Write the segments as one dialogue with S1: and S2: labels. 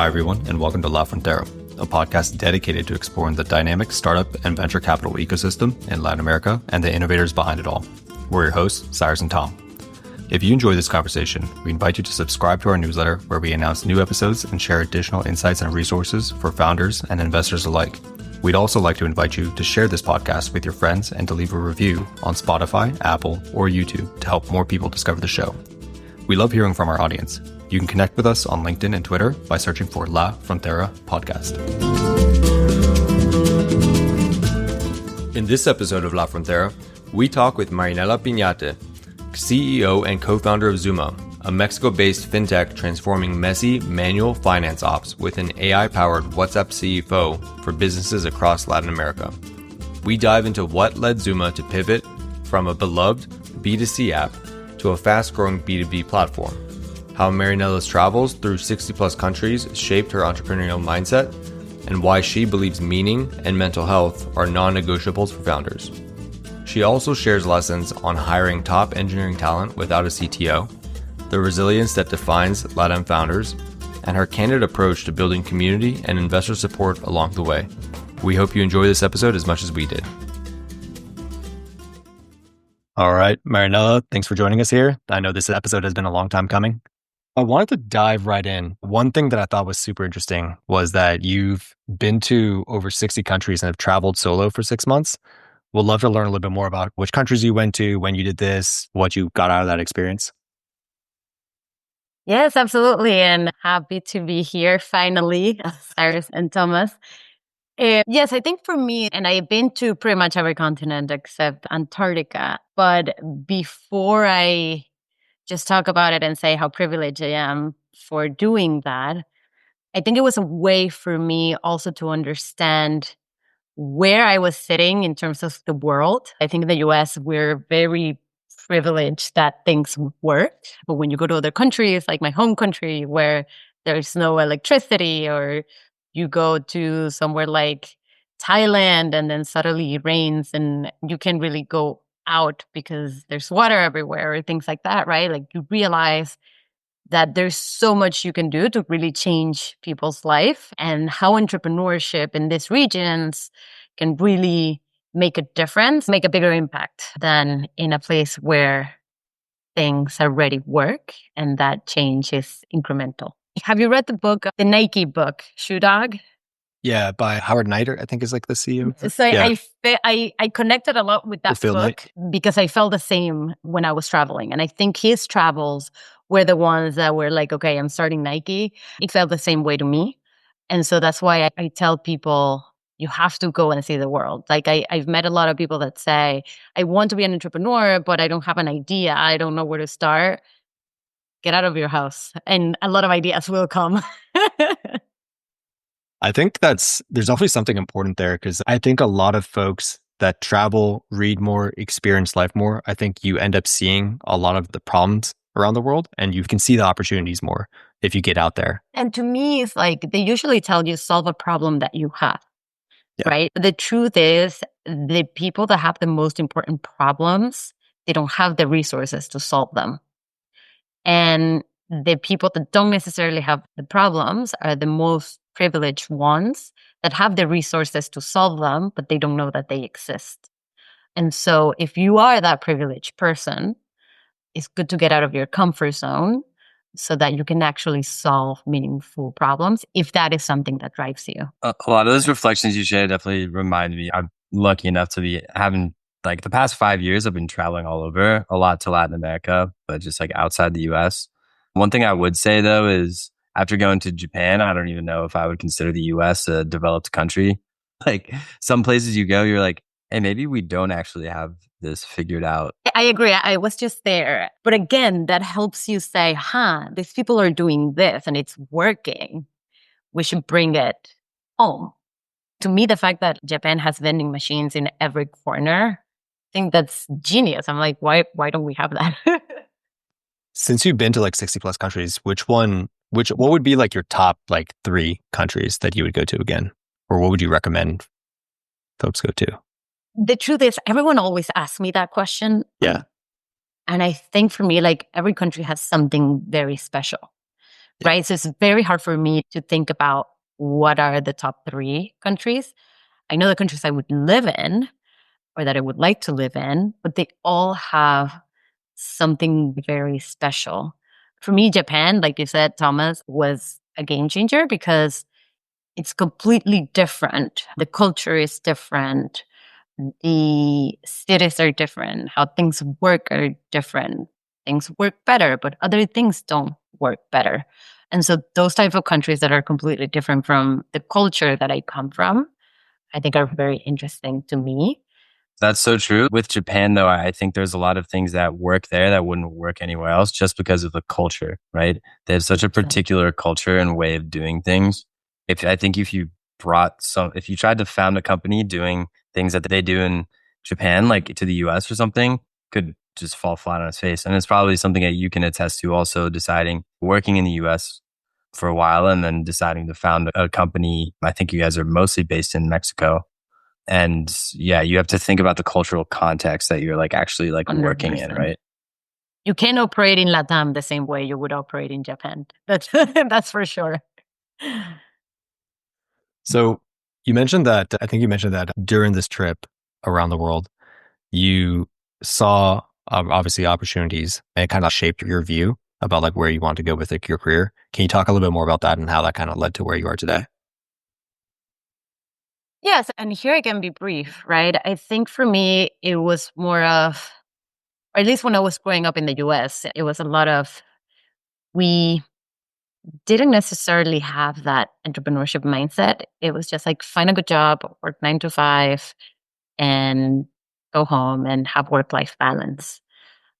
S1: Hi, everyone, and welcome to La Frontera, a podcast dedicated to exploring the dynamic startup and venture capital ecosystem in Latin America and the innovators behind it all. We're your hosts, Cyrus and Tom. If you enjoy this conversation, we invite you to subscribe to our newsletter where we announce new episodes and share additional insights and resources for founders and investors alike. We'd also like to invite you to share this podcast with your friends and to leave a review on Spotify, Apple, or YouTube to help more people discover the show. We love hearing from our audience. You can connect with us on LinkedIn and Twitter by searching for La Frontera Podcast. In this episode of La Frontera, we talk with Marinella Piñate, CEO and co-founder of Zumma, a Mexico-based fintech transforming messy manual finance ops with an AI-powered WhatsApp CFO for businesses across Latin America. We dive into what led Zumma to pivot from a beloved B2C app to a fast-growing B2B platform, how Marinella's travels through 60-plus countries shaped her entrepreneurial mindset, and why she believes meaning and mental health are non-negotiables for founders. She also shares lessons on hiring top engineering talent without a CTO, the resilience that defines LATAM founders, and her candid approach to building community and investor support along the way. We hope you enjoy this episode as much as we did. All right, Marinella, thanks for joining us here. I know this episode has been a long time coming. I wanted to dive right in. One thing that I thought was super interesting was that you've been to over 60 countries and have traveled solo for 6 months. We'd love to learn a little bit more about which countries you went to, when you did this, what you got out of that experience.
S2: Yes, absolutely. And happy to be here finally, Cyrus and Thomas. Yes, I think for me, and I've been to pretty much every continent except Antarctica. But before I just talk about it and say how privileged I am for doing that, I think it was a way for me also to understand where I was sitting in terms of the world. I think in the US, we're very privileged that things work. But when you go to other countries, like my home country, where there's no electricity, or you go to somewhere like Thailand and then suddenly it rains and you can really go out because there's water everywhere or things like that, right? Like you realize that there's so much you can do to really change people's life, and how entrepreneurship in these regions can really make a difference, make a bigger impact than in a place where things already work and that change is incremental. Have you read the book, the Nike book, Shoe Dog?
S1: Yeah, by Howard Knighter, I think is like the CEO.
S2: So
S1: Yeah.
S2: I connected a lot with that book because I felt the same when I was traveling. And I think his travels were the ones that were like, okay, I'm starting Nike. It felt the same way to me. And so that's why I tell people, you have to go and see the world. Like I've met a lot of people that say, I want to be an entrepreneur, but I don't have an idea. I don't know where to start. Get out of your house and a lot of ideas will come.
S1: I think there's definitely something important there, because I think a lot of folks that travel, read more, experience life more, I think you end up seeing a lot of the problems around the world and you can see the opportunities more if you get out there.
S2: And to me, it's like they usually tell you solve a problem that you have, right? The truth is the people that have the most important problems, they don't have the resources to solve them. And the people that don't necessarily have the problems are the most privileged ones that have the resources to solve them, but they don't know that they exist. And so if you are that privileged person, it's good to get out of your comfort zone so that you can actually solve meaningful problems if that is something that drives you.
S3: A lot of those reflections you shared definitely remind me. I'm lucky enough to be having, like, the past 5 years, I've been traveling all over, a lot to Latin America, but just like outside the US. One thing I would say though is after going to Japan, I don't even know if I would consider the US a developed country. Like some places you go, you're like, hey, maybe we don't actually have this figured out.
S2: I agree. I was just there. But again, that helps you say, these people are doing this and it's working. We should bring it home. To me, the fact that Japan has vending machines in every corner, I think that's genius. I'm like, why don't we have that?
S1: Since you've been to like 60 plus countries, what would be like your top like 3 countries that you would go to again? Or what would you recommend folks go to?
S2: The truth is, everyone always asks me that question.
S1: Yeah.
S2: And I think for me, like every country has something very special, right? So it's very hard for me to think about what are the top 3 countries. I know the countries I would live in or that I would like to live in, but they all have something very special. For me, Japan, like you said, Thomas, was a game changer because it's completely different. The culture is different. The cities are different. How things work are different. Things work better, but other things don't work better. And so those type of countries that are completely different from the culture that I come from, I think are very interesting to me.
S3: That's so true. With Japan, though, I think there's a lot of things that work there that wouldn't work anywhere else just because of the culture, right? They have such a particular culture and way of doing things. If you if you tried to found a company doing things that they do in Japan, like to the US or something, could just fall flat on its face. And it's probably something that you can attest to also deciding, working in the US for a while and then deciding to found a company. I think you guys are mostly based in Mexico. And yeah, you have to think about the cultural context that you're like actually like working in,
S2: 100%.
S3: right?
S2: You can't operate in Latam the same way you would operate in Japan. That's for sure.
S1: So I think you mentioned that during this trip around the world, you saw obviously opportunities and it kind of shaped your view about like where you want to go with like your career. Can you talk a little bit more about that and how that kind of led to where you are today?
S2: Yes, and here I can be brief, right? I think for me, it was more of, or at least when I was growing up in the US, it was a lot of, we didn't necessarily have that entrepreneurship mindset. It was just like find a good job, work 9 to 5, and go home and have work-life balance.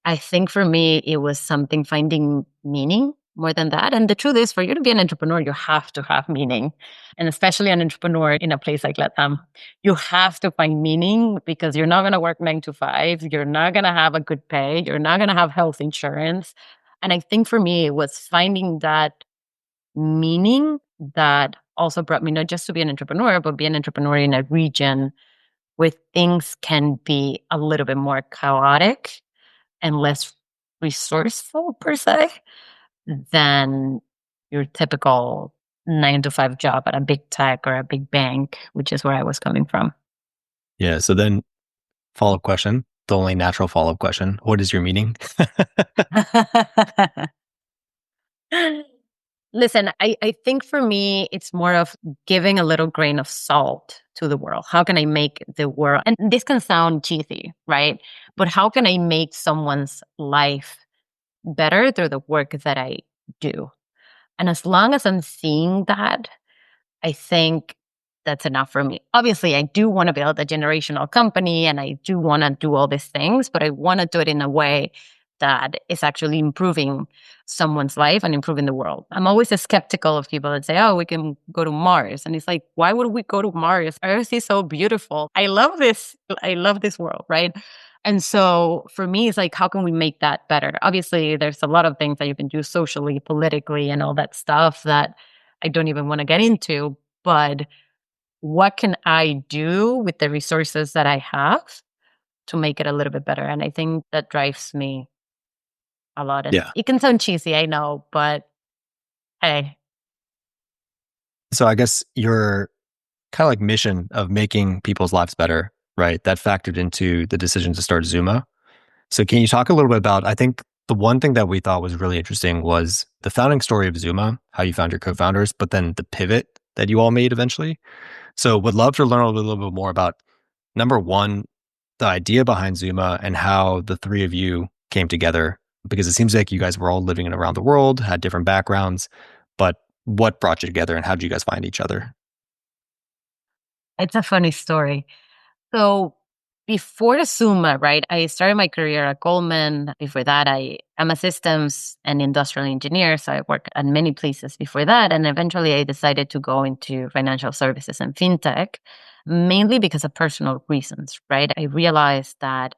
S2: I think for me, it was something finding meaning more than that. And the truth is, for you to be an entrepreneur, you have to have meaning. And especially an entrepreneur in a place like Latam, you have to find meaning because you're not going to work 9 to 5. You're not going to have a good pay. You're not going to have health insurance. And I think for me, it was finding that meaning that also brought me not just to be an entrepreneur, but be an entrepreneur in a region where things can be a little bit more chaotic and less resourceful per se than your typical 9 to 5 job at a big tech or a big bank, which is where I was coming from.
S1: Yeah. So then follow-up question, the only natural follow-up question, what is your meaning?
S2: Listen, I think for me, it's more of giving a little grain of salt to the world. How can I make the world, and this can sound cheesy, right? But how can I make someone's life better through the work that I do? And as long as I'm seeing that, I think that's enough for me. Obviously, I do want to build a generational company and I do want to do all these things, but I want to do it in a way that is actually improving someone's life and improving the world. I'm always skeptical of people that say, oh, we can go to Mars. And it's like, why would we go to Mars? Earth is so beautiful. I love this. I love this world, right? And so for me, it's like, how can we make that better? Obviously, there's a lot of things that you can do socially, politically, and all that stuff that I don't even want to get into. But what can I do with the resources that I have to make it a little bit better? And I think that drives me a lot. And
S1: Yeah.
S2: it can sound cheesy, I know, but hey.
S1: So I guess your kind of like mission of making people's lives better, right? That factored into the decision to start Zumma. So can you talk a little bit about, I think the one thing that we thought was really interesting was the founding story of Zumma, how you found your co-founders, but then the pivot that you all made eventually. So would love to learn a little bit more about number one, the idea behind Zumma and how the three of you came together, because it seems like you guys were all living around the world, had different backgrounds, but what brought you together and how did you guys find each other?
S2: It's a funny story. So before Zumma, right, I started my career at Goldman. Before that, I'm a systems and industrial engineer. So I worked at many places before that. And eventually I decided to go into financial services and fintech, mainly because of personal reasons, right? I realized that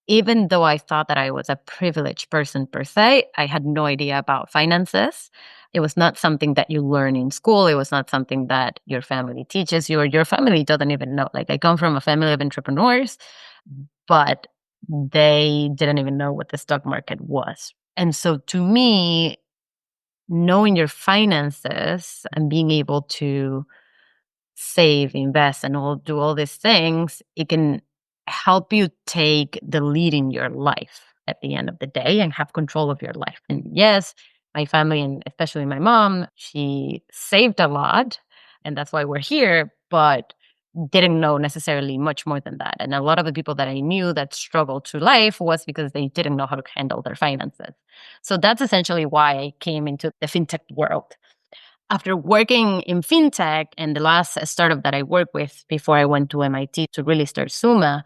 S2: even though I thought that I was a privileged person per se, I had no idea about finances. It was not something that you learn in school. It was not something that your family teaches you or your family doesn't even know. Like I come from a family of entrepreneurs, but they didn't even know what the stock market was, And so to me, knowing your finances and being able to save, invest, and do all these things, it can help you take the lead in your life at the end of the day and have control of your life. And yes, my family, and especially my mom, she saved a lot, and that's why we're here, but didn't know necessarily much more than that. And a lot of the people that I knew that struggled through life was because they didn't know how to handle their finances. So that's essentially why I came into the fintech world. After working in fintech, and the last startup that I worked with before I went to MIT to really start Zumma,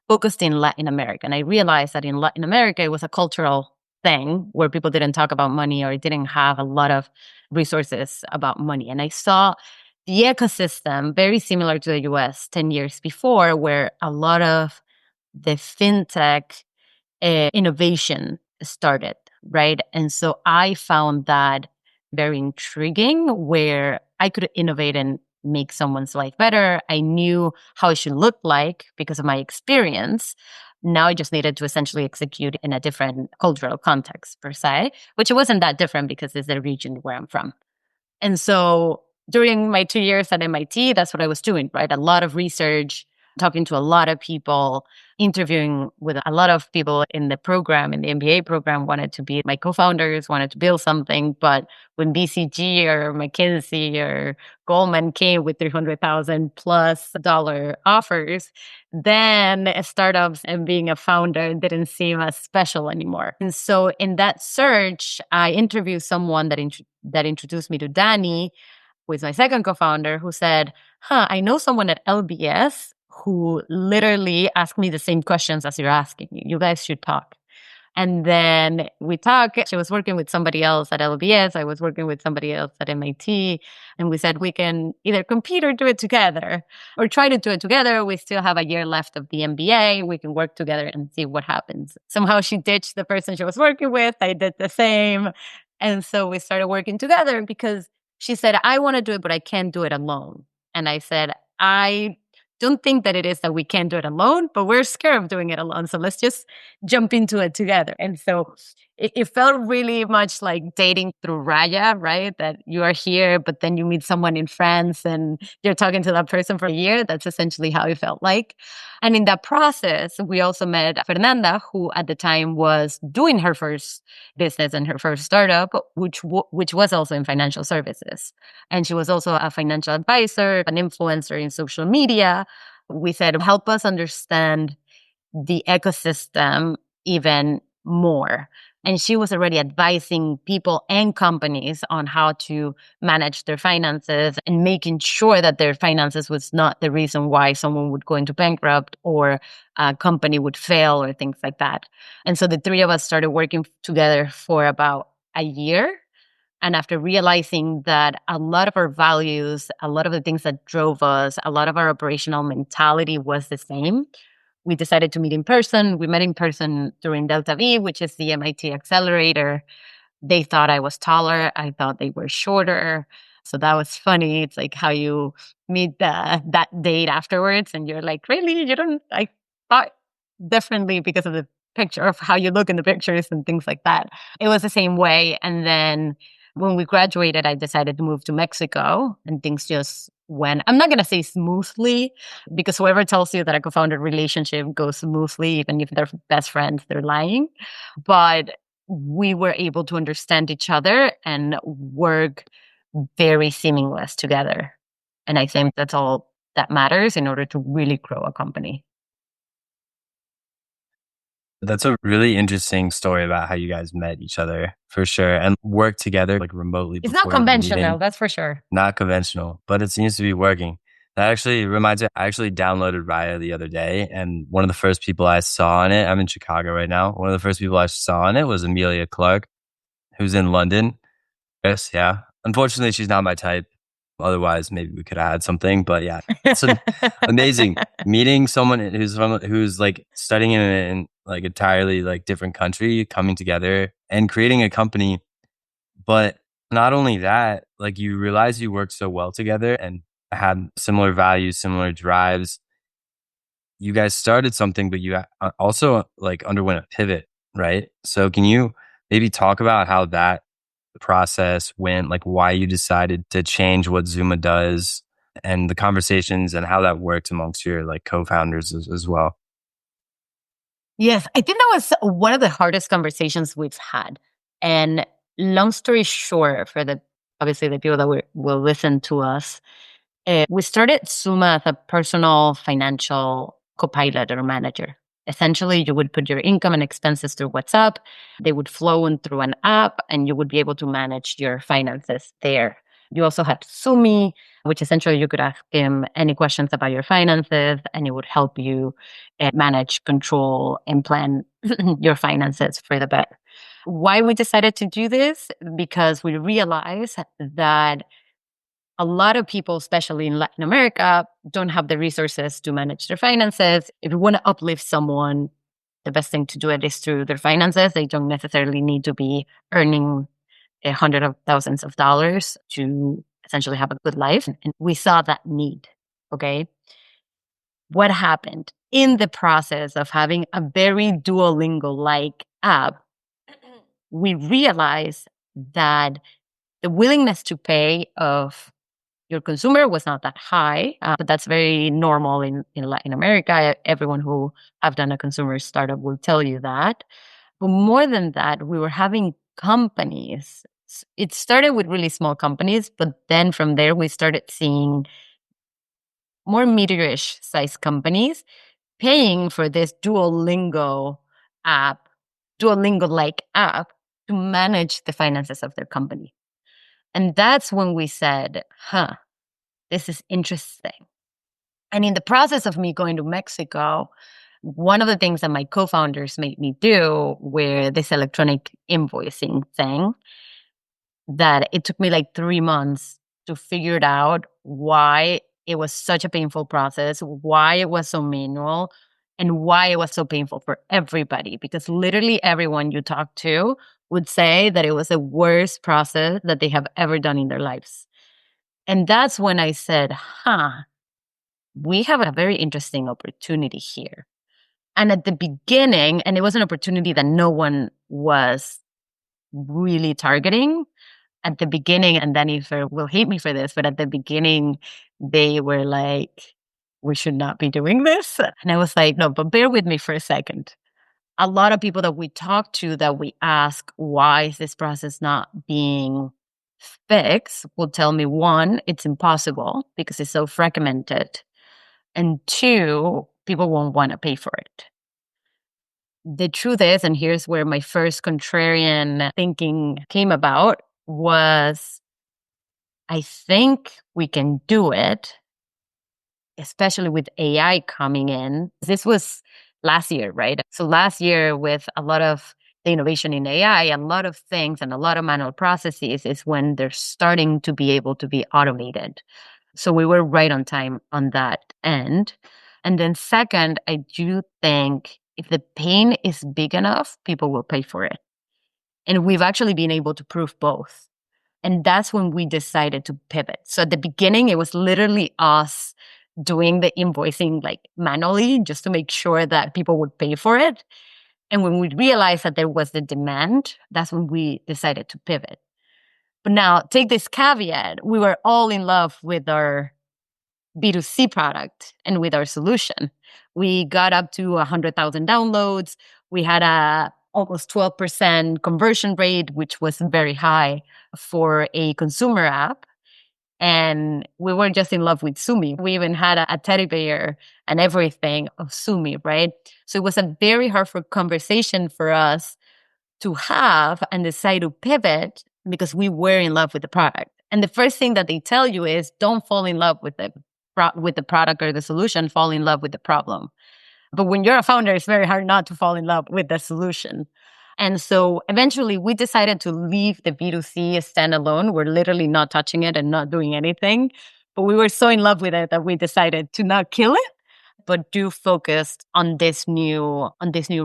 S2: focused in Latin America. And I realized that in Latin America, it was a cultural thing where people didn't talk about money or didn't have a lot of resources about money. And I saw the ecosystem very similar to the US 10 years before, where a lot of the fintech innovation started, right? And so I found that very intriguing, where I could innovate and make someone's life better. I knew how it should look like because of my experience. Now I just needed to essentially execute in a different cultural context per se, which it wasn't that different because it's the region where I'm from. And so during my 2 years at MIT, that's what I was doing, right? A lot of research, talking to a lot of people, interviewing with a lot of people in the program, in the MBA program, wanted to be my co-founders, wanted to build something. But when BCG or McKinsey or Goldman came with $300,000 plus dollar offers, then startups and being a founder didn't seem as special anymore. And so in that search, I interviewed someone that introduced me to Danny, who is my second co-founder, who said, I know someone at LBS who literally asked me the same questions as you're asking me. You guys should talk. And then we talked. She was working with somebody else at LBS. I was working with somebody else at MIT. And we said we can either compete or do it together, or try to do it together. We still have a year left of the MBA. We can work together and see what happens. Somehow she ditched the person she was working with. I did the same. And so we started working together because she said, I want to do it, but I can't do it alone. And I said, I don't think that it is that we can't do it alone, but we're scared of doing it alone. So let's just jump into it together. And so it felt really much like dating through Raya, right? That you are here, but then you meet someone in France and you're talking to that person for a year. That's essentially how it felt like. And in that process, we also met Fernanda, who at the time was doing her first business and her first startup, which was also in financial services. And she was also a financial advisor, an influencer in social media. We said, help us understand the ecosystem even more. And she was already advising people and companies on how to manage their finances and making sure that their finances was not the reason why someone would go into bankrupt or a company would fail or things like that. And so the three of us started working together for about a year. And after realizing that a lot of our values, a lot of the things that drove us, a lot of our operational mentality was the same, we decided to meet in person. We met in person during Delta V, which is the MIT accelerator. They thought I was taller. I thought they were shorter. So that was funny. It's like how you meet that date afterwards and you're like, really? You don't, I thought differently because of the picture of how you look in the pictures and things like that. It was the same way. And then when we graduated, I decided to move to Mexico and things just went, I'm not going to say smoothly, because whoever tells you that a co-founder relationship goes smoothly, even if they're best friends, they're lying. But we were able to understand each other and work very seamless together. And I think that's all that matters in order to really grow a company.
S3: That's a really interesting story about how you guys met each other, for sure, and worked together like remotely.
S2: It's not conventional, that's for sure.
S3: Not conventional, but it seems to be working. That actually reminds me, I actually downloaded Raya the other day, and one of the first people I saw on it, I'm in Chicago right now. One of the first people I saw on it was Amelia Clark, who's in London. Yes, yeah. Unfortunately, she's not my type. Otherwise, maybe we could have had something. But yeah, it's amazing meeting someone who's like studying in like entirely like different country, coming together and creating a company. But not only that, like you realize you work so well together and had similar values, similar drives. You guys started something, but you also like underwent a pivot, right? So can you Maybe talk about how that process went, like why you decided to change what Zumma does and the conversations and how that worked amongst your like co-founders as well.
S2: Yes, I think that was one of the hardest conversations we've had. And long story short, for the obviously the people that will listen to us, we started Zumma as a personal financial co-pilot or manager. Essentially, you would put your income and expenses through WhatsApp. They would flow in through an app, and you would be able to manage your finances there. You also had Sumi, which essentially you could ask him any questions about your finances, and it would help you manage, control, and plan your finances for the better. Why we decided to do this? Because we realized that a lot of people, especially in Latin America, don't have the resources to manage their finances. If you want to uplift someone, the best thing to do it is through their finances. They don't necessarily need to be earning hundreds of thousands of dollars to essentially have a good life. And we saw that need. Okay. What happened in the process of having a very Duolingo like app? We realized that the willingness to pay of your consumer was not that high, but that's very normal in Latin America. Everyone who have done a consumer startup will tell you that. But more than that, we were having companies. It started with really small companies, but then from there, we started seeing more meteor-ish size companies paying for this app, Duolingo-like app to manage the finances of their company. And that's when we said, this is interesting. And in the process of me going to Mexico, one of the things that my co-founders made me do were this electronic invoicing thing that it took me like 3 months to figure it out why it was such a painful process, why it was so manual, and why it was so painful for everybody. Because literally everyone you talk to would say that it was the worst process that they have ever done in their lives. And that's when I said, we have a very interesting opportunity here. And at the beginning, and it was an opportunity that no one was really targeting at the beginning, and Danny will hate me for this, but at the beginning, they were like, we should not be doing this. And I was like, no, but bear with me for a second. A lot of people that we talk to, that we ask, why is this process not being fixed, will tell me, one, it's impossible because it's so fragmented. And two, people won't want to pay for it. The truth is, and here's where my first contrarian thinking came about, was I think we can do it, especially with AI coming in. This was last year, right? So last year, with a lot of the innovation in AI, a lot of things and a lot of manual processes is when they're starting to be able to be automated. So we were right on time on that end. And then second, I do think if the pain is big enough, people will pay for it. And we've actually been able to prove both. And that's when we decided to pivot. So at the beginning, it was literally us doing the invoicing like manually just to make sure that people would pay for it. And when we realized that there was the demand, that's when we decided to pivot. But now take this caveat. We were all in love with our B2C product and with our solution. We got up to 100,000 downloads. We had a almost 12% conversion rate, which was very high for a consumer app. And we were just in love with Sumi. We even had a teddy bear and everything of Sumi, right? So it was a very hard conversation for us to have and decide to pivot because we were in love with the product. And the first thing that they tell you is don't fall in love with the product or the solution, fall in love with the problem. But when you're a founder, it's very hard not to fall in love with the solution. And so eventually we decided to leave the B2C standalone. We're literally not touching it and not doing anything. But we were so in love with it that we decided to not kill it, but do focus on this new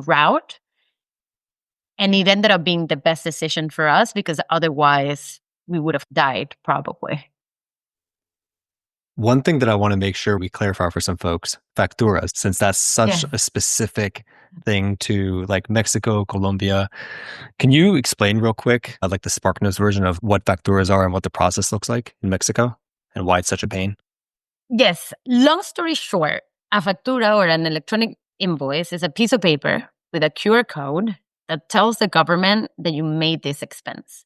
S2: route. And it ended up being the best decision for us because otherwise we would have died probably.
S1: One thing that I want to make sure we clarify for some folks, facturas, since that's such a specific thing to like Mexico, Colombia. Can you explain real quick, like the SparkNotes version of what facturas are and what the process looks like in Mexico and why it's such a pain?
S2: Yes. Long story short, a factura or an electronic invoice is a piece of paper with a QR code that tells the government that you made this expense.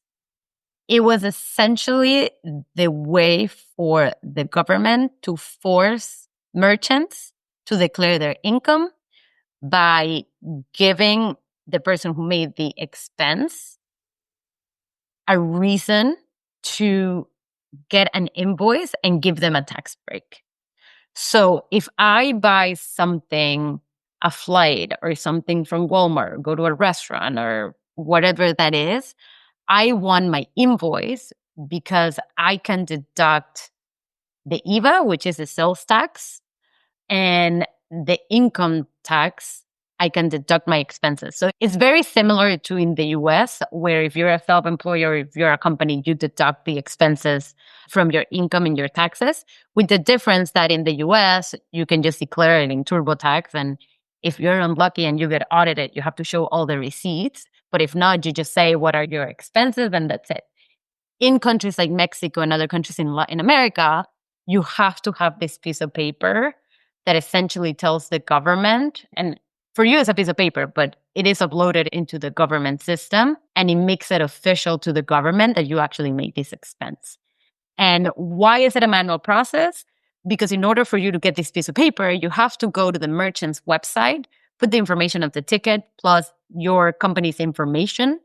S2: It was essentially the way for the government to force merchants to declare their income by giving the person who made the expense a reason to get an invoice and give them a tax break. So if I buy something, a flight or something from Walmart, go to a restaurant or whatever that is, I want my invoice because I can deduct the IVA, which is the sales tax, and the income tax. I can deduct my expenses. So it's very similar to in the US, where if you're a self-employed or if you're a company, you deduct the expenses from your income and your taxes, with the difference that in the US, you can just declare it in TurboTax. And if you're unlucky and you get audited, you have to show all the receipts. But if not, you just say, what are your expenses? And that's it. In countries like Mexico and other countries in Latin America, you have to have this piece of paper that essentially tells the government, and for you, it's a piece of paper, but it is uploaded into the government system and it makes it official to the government that you actually made this expense. And why is it a manual process? Because in order for you to get this piece of paper, you have to go to the merchant's website, put the information of the ticket plus your company's information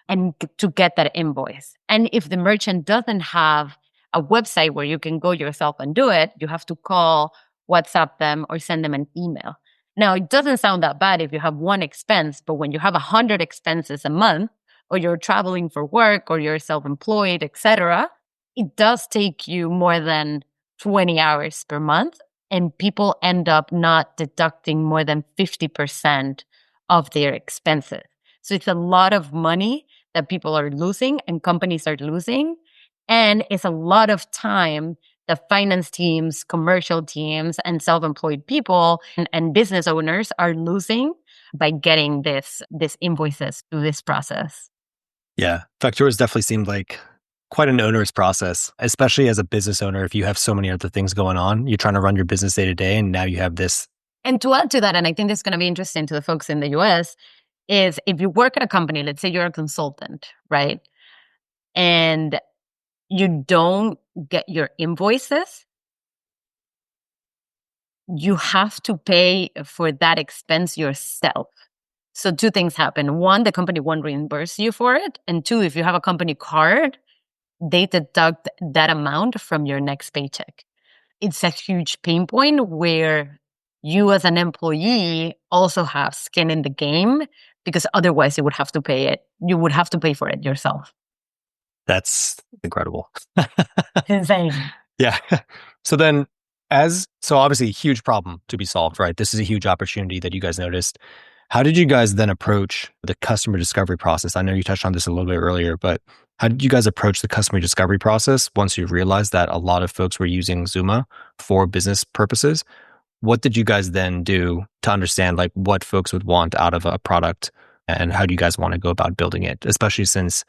S2: and to get that invoice. And if the merchant doesn't have a website where you can go yourself and do it, you have to call, WhatsApp them, or send them an email. Now, it doesn't sound that bad if you have one expense, but when you have 100 expenses a month, or you're traveling for work, or you're self-employed, etc., it does take you more than 20 hours per month, and people end up not deducting more than 50% of their expenses. So it's a lot of money that people are losing and companies are losing, and it's a lot of time the finance teams, commercial teams, and self-employed people and business owners are losing by getting these invoices through this process.
S1: Yeah, facturas definitely seemed like quite an onerous process, especially as a business owner. If you have so many other things going on, you're trying to run your business day to day, and now you have this.
S2: And to add to that, and I think this is going to be interesting to the folks in the US, is if you work at a company, let's say you're a consultant, right? And you don't get your invoices, you have to pay for that expense yourself. So two things happen. One, the company won't reimburse you for it. And two, if you have a company card, they deduct that amount from your next paycheck. It's a huge pain point where you as an employee also have skin in the game because otherwise you would have to pay it. You would have to pay for it yourself.
S1: That's incredible.
S2: Insane.
S1: Yeah. So then so obviously a huge problem to be solved, right? This is a huge opportunity that you guys noticed. How did you guys then approach the customer discovery process? I know you touched on this a little bit earlier, but how did you guys approach the customer discovery process once you realized that a lot of folks were using Zumma for business purposes? What did you guys then do to understand like what folks would want out of a product, and how do you guys want to go about building it, especially since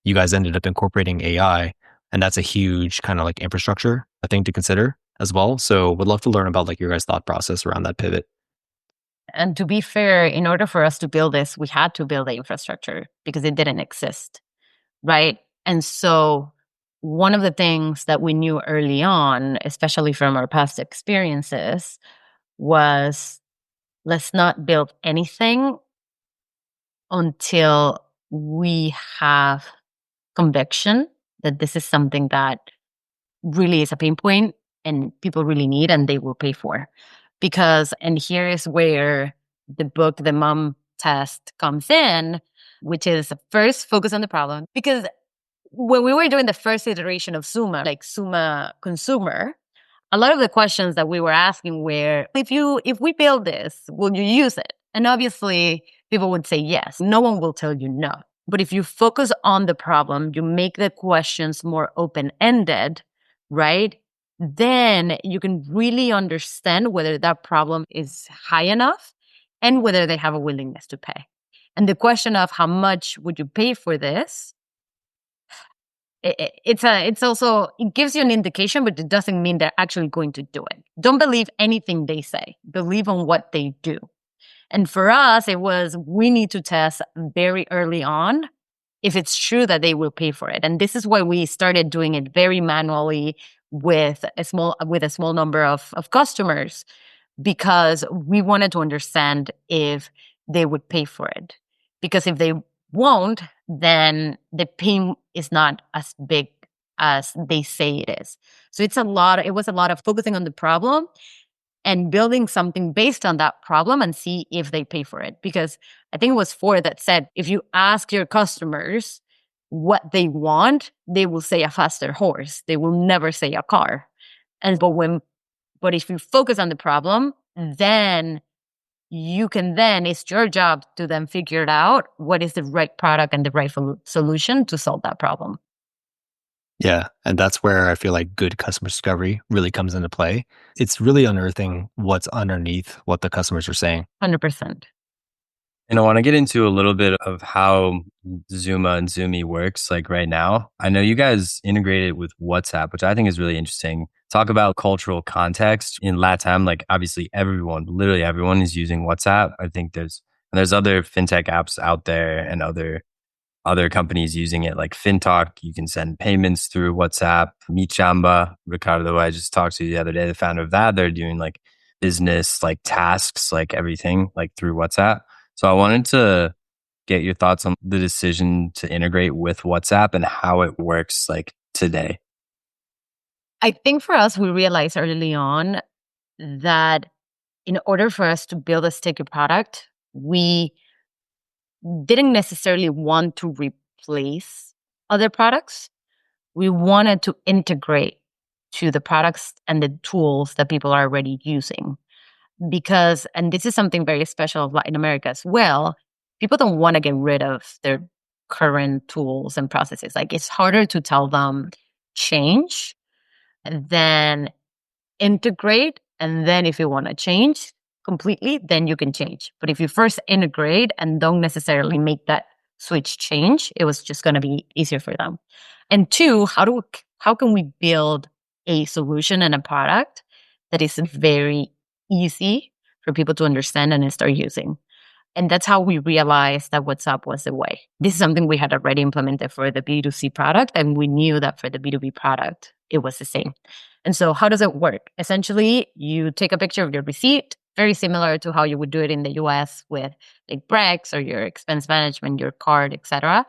S1: you guys ended up incorporating AI, and that's a huge kind of like infrastructure, I think, to consider as well. So would love to learn about like your guys' thought process around that pivot.
S2: And to be fair, in order for us to build this, we had to build the infrastructure because it didn't exist, right? And so one of the things that we knew early on, especially from our past experiences, was let's not build anything until we have conviction that this is something that really is a pain point and people really need and they will pay for. Because, and here is where the book, The Mom Test, comes in, which is first focus on the problem. Because when we were doing the first iteration of Zumma, like Zumma Consumer, a lot of the questions that we were asking were, if we build this, will you use it? And obviously, people would say yes. No one will tell you no. But if you focus on the problem, you make the questions more open-ended, right? then you can really understand whether that problem is high enough and whether they have a willingness to pay. And the question of how much would you pay for this, it's also, it gives you an indication, but it doesn't mean they're actually going to do it. Don't believe anything they say. Believe on what they do. And for us, it was, we need to test very early on if it's true that they will pay for it. And this is why we started doing it very manually with a small number of customers, because we wanted to understand if they would pay for it. Because if they won't, then the pain is not as big as they say it is. So it was a lot of focusing on the problem and building something based on that problem and see if they pay for it. Because I think it was Ford that said, if you ask your customers what they want, they will say a faster horse. They will never say a car. But if you focus on the problem, then it's your job to then figure it out what is the right product and the right solution to solve that problem.
S1: Yeah. And that's where I feel like good customer discovery really comes into play. It's really unearthing what's underneath what the customers are saying.
S2: 100%.
S3: And I want to get into a little bit of how Zumma and Zumi works like right now. I know you guys integrated with WhatsApp, which I think is really interesting. Talk about cultural context in LATAM. Like obviously literally everyone is using WhatsApp. I think there's other fintech apps out there and other companies using it, like FinTalk. You can send payments through WhatsApp. Michamba, Ricardo, I just talked to the other day, the founder of that, they're doing like business, like tasks, like everything, like through WhatsApp. So I wanted to get your thoughts on the decision to integrate with WhatsApp and how it works like today.
S2: I think for us, we realized early on that in order for us to build a sticky product, we didn't necessarily want to replace other products. We wanted to integrate to the products and the tools that people are already using. Because, and this is something very special of Latin America as well, people don't want to get rid of their current tools and processes. Like it's harder to tell them change than integrate. And then if you want to change completely, then you can change. But if you first integrate and don't necessarily make that switch change, it was just going to be easier for them. And two, how can we build a solution and a product that is very easy for people to understand and start using? And that's how we realized that WhatsApp was the way. This is something we had already implemented for the B2C product, and we knew that for the B2B product, it was the same. And so how does it work? Essentially, you take a picture of your receipt, very similar to how you would do it in the US with like Brex or your expense management, your card, etc.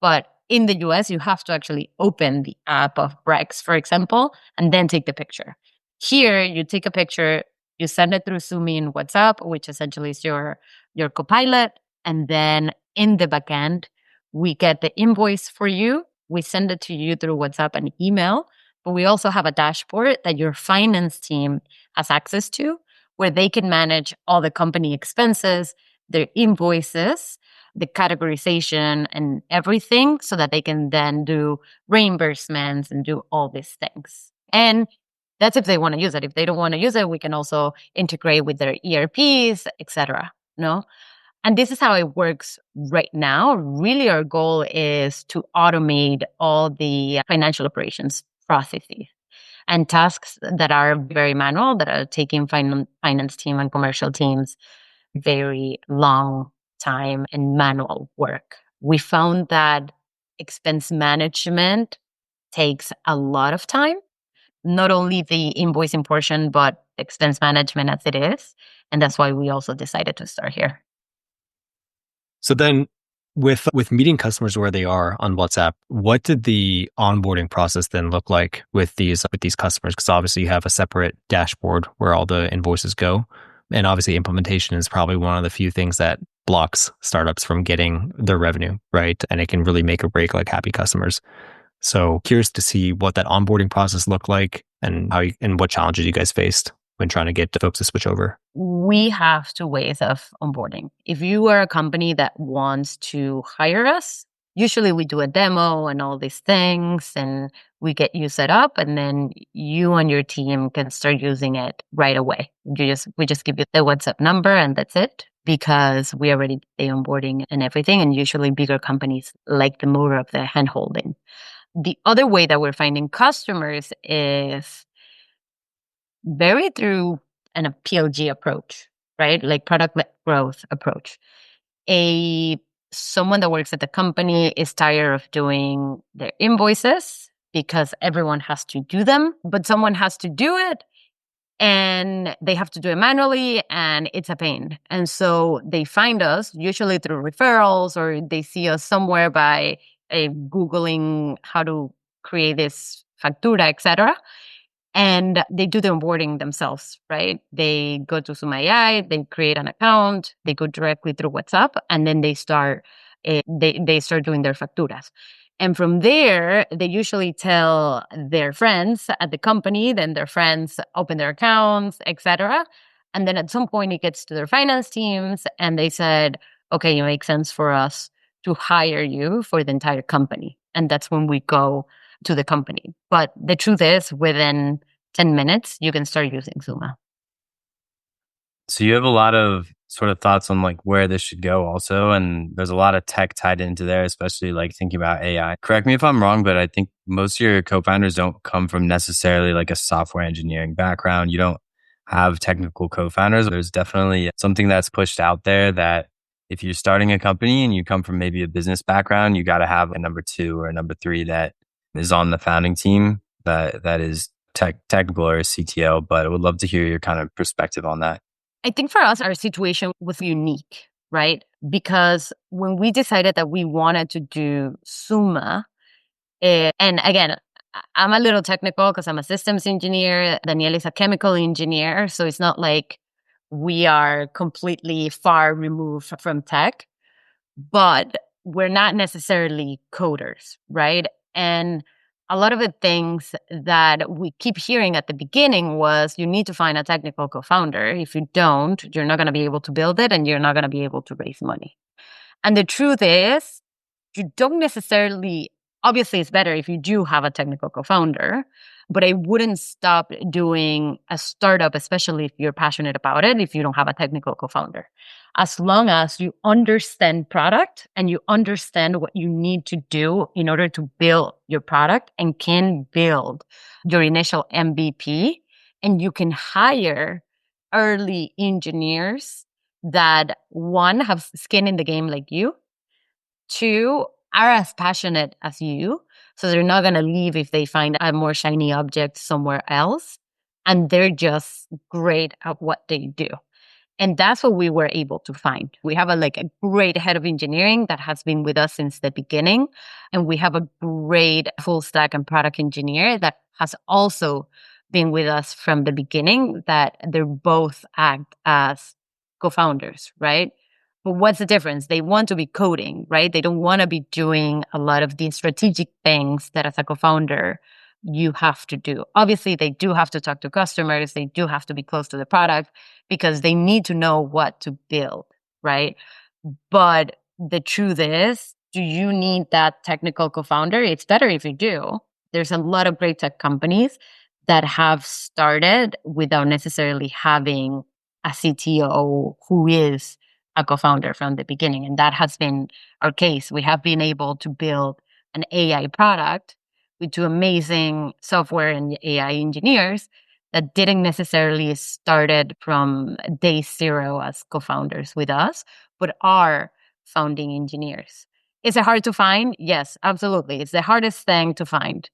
S2: But in the US, you have to actually open the app of Brex, for example, and then take the picture. Here, you take a picture, you send it through Zumi in WhatsApp, which essentially is your copilot. And then in the backend, we get the invoice for you. We send it to you through WhatsApp and email. But we also have a dashboard that your finance team has access to, where they can manage all the company expenses, their invoices, the categorization and everything, so that they can then do reimbursements and do all these things. And that's if they want to use it. If they don't want to use it, we can also integrate with their ERPs, etc. No? And this is how it works right now. Really, our goal is to automate all the financial operations processes and tasks that are very manual, that are taking finance team and commercial teams very long time and manual work. We found that expense management takes a lot of time, not only the invoicing portion, but expense management as it is. And that's why we also decided to start here.
S1: So then with meeting customers where they are on WhatsApp, what did the onboarding process then look like with these customers? Because obviously you have a separate dashboard where all the invoices go. And obviously implementation is probably one of the few things that blocks startups from getting their revenue, right? And it can really make or break like happy customers. So curious to see what that onboarding process looked like and and what challenges you guys faced when trying to get the folks to switch over.
S2: We have two ways of onboarding. If you are a company that wants to hire us, usually we do a demo and all these things, and We get you set up, and then you and your team can start using it right away. We just give you the WhatsApp number and that's it, because we already did the onboarding and everything. And usually bigger companies like the more of the hand holding. The other way that we're finding customers is very through a PLG approach, right? Like product-led growth approach. Someone that works at the company is tired of doing their invoices because everyone has to do them, but someone has to do it and they have to do it manually and it's a pain. And so they find us usually through referrals, or they see us somewhere by Googling how to create this factura, etc. And they do the onboarding themselves, right? They go to Zumma AI, they create an account, they go directly through WhatsApp, and then they start doing their facturas. And from there, they usually tell their friends at the company, then their friends open their accounts, etc. And then at some point, it gets to their finance teams, and they said, okay, it makes sense for us to hire you for the entire company. And that's when we go to the company. But the truth is, within 10 minutes, you can start using Zumma.
S3: So you have a lot of sort of thoughts on like where this should go also. And there's a lot of tech tied into there, especially like thinking about AI. Correct me if I'm wrong, but I think most of your co-founders don't come from necessarily like a software engineering background. You don't have technical co-founders. There's definitely something that's pushed out there that if you're starting a company and you come from maybe a business background, you got to have a number 2 or a number 3 that is on the founding team that is technical or a CTO. But I would love to hear your kind of perspective on that.
S2: I think for us, our situation was unique, right? Because when we decided that we wanted to do Zumma, and again, I'm a little technical because I'm a systems engineer. Daniel is a chemical engineer. So it's not like we are completely far removed from tech, but we're not necessarily coders, right? And a lot of the things that we keep hearing at the beginning was you need to find a technical co-founder. If you don't, you're not going to be able to build it and you're not going to be able to raise money. And the truth is, you don't necessarily, obviously it's better if you do have a technical co-founder, but I wouldn't stop doing a startup, especially if you're passionate about it, if you don't have a technical co-founder. As long as you understand product and you understand what you need to do in order to build your product and can build your initial MVP, and you can hire early engineers that, one, have skin in the game like you, 2, are as passionate as you. So they're not going to leave if they find a more shiny object somewhere else. And they're just great at what they do. And that's what we were able to find. We have a great head of engineering that has been with us since the beginning. And we have a great full stack and product engineer that has also been with us from the beginning, that they're both act as co-founders, right? But what's the difference? They want to be coding, right? They don't want to be doing a lot of the strategic things that as a co-founder you have to do. Obviously, they do have to talk to customers. They do have to be close to the product because they need to know what to build, right? But the truth is, do you need that technical co-founder? It's better if you do. There's a lot of great tech companies that have started without necessarily having a CTO who is a co-founder from the beginning. And that has been our case. We have been able to build an AI product with 2 amazing software and AI engineers that didn't necessarily started from day 0 as co-founders with us, but are founding engineers. Is it hard to find? Yes, absolutely. It's the hardest thing to find.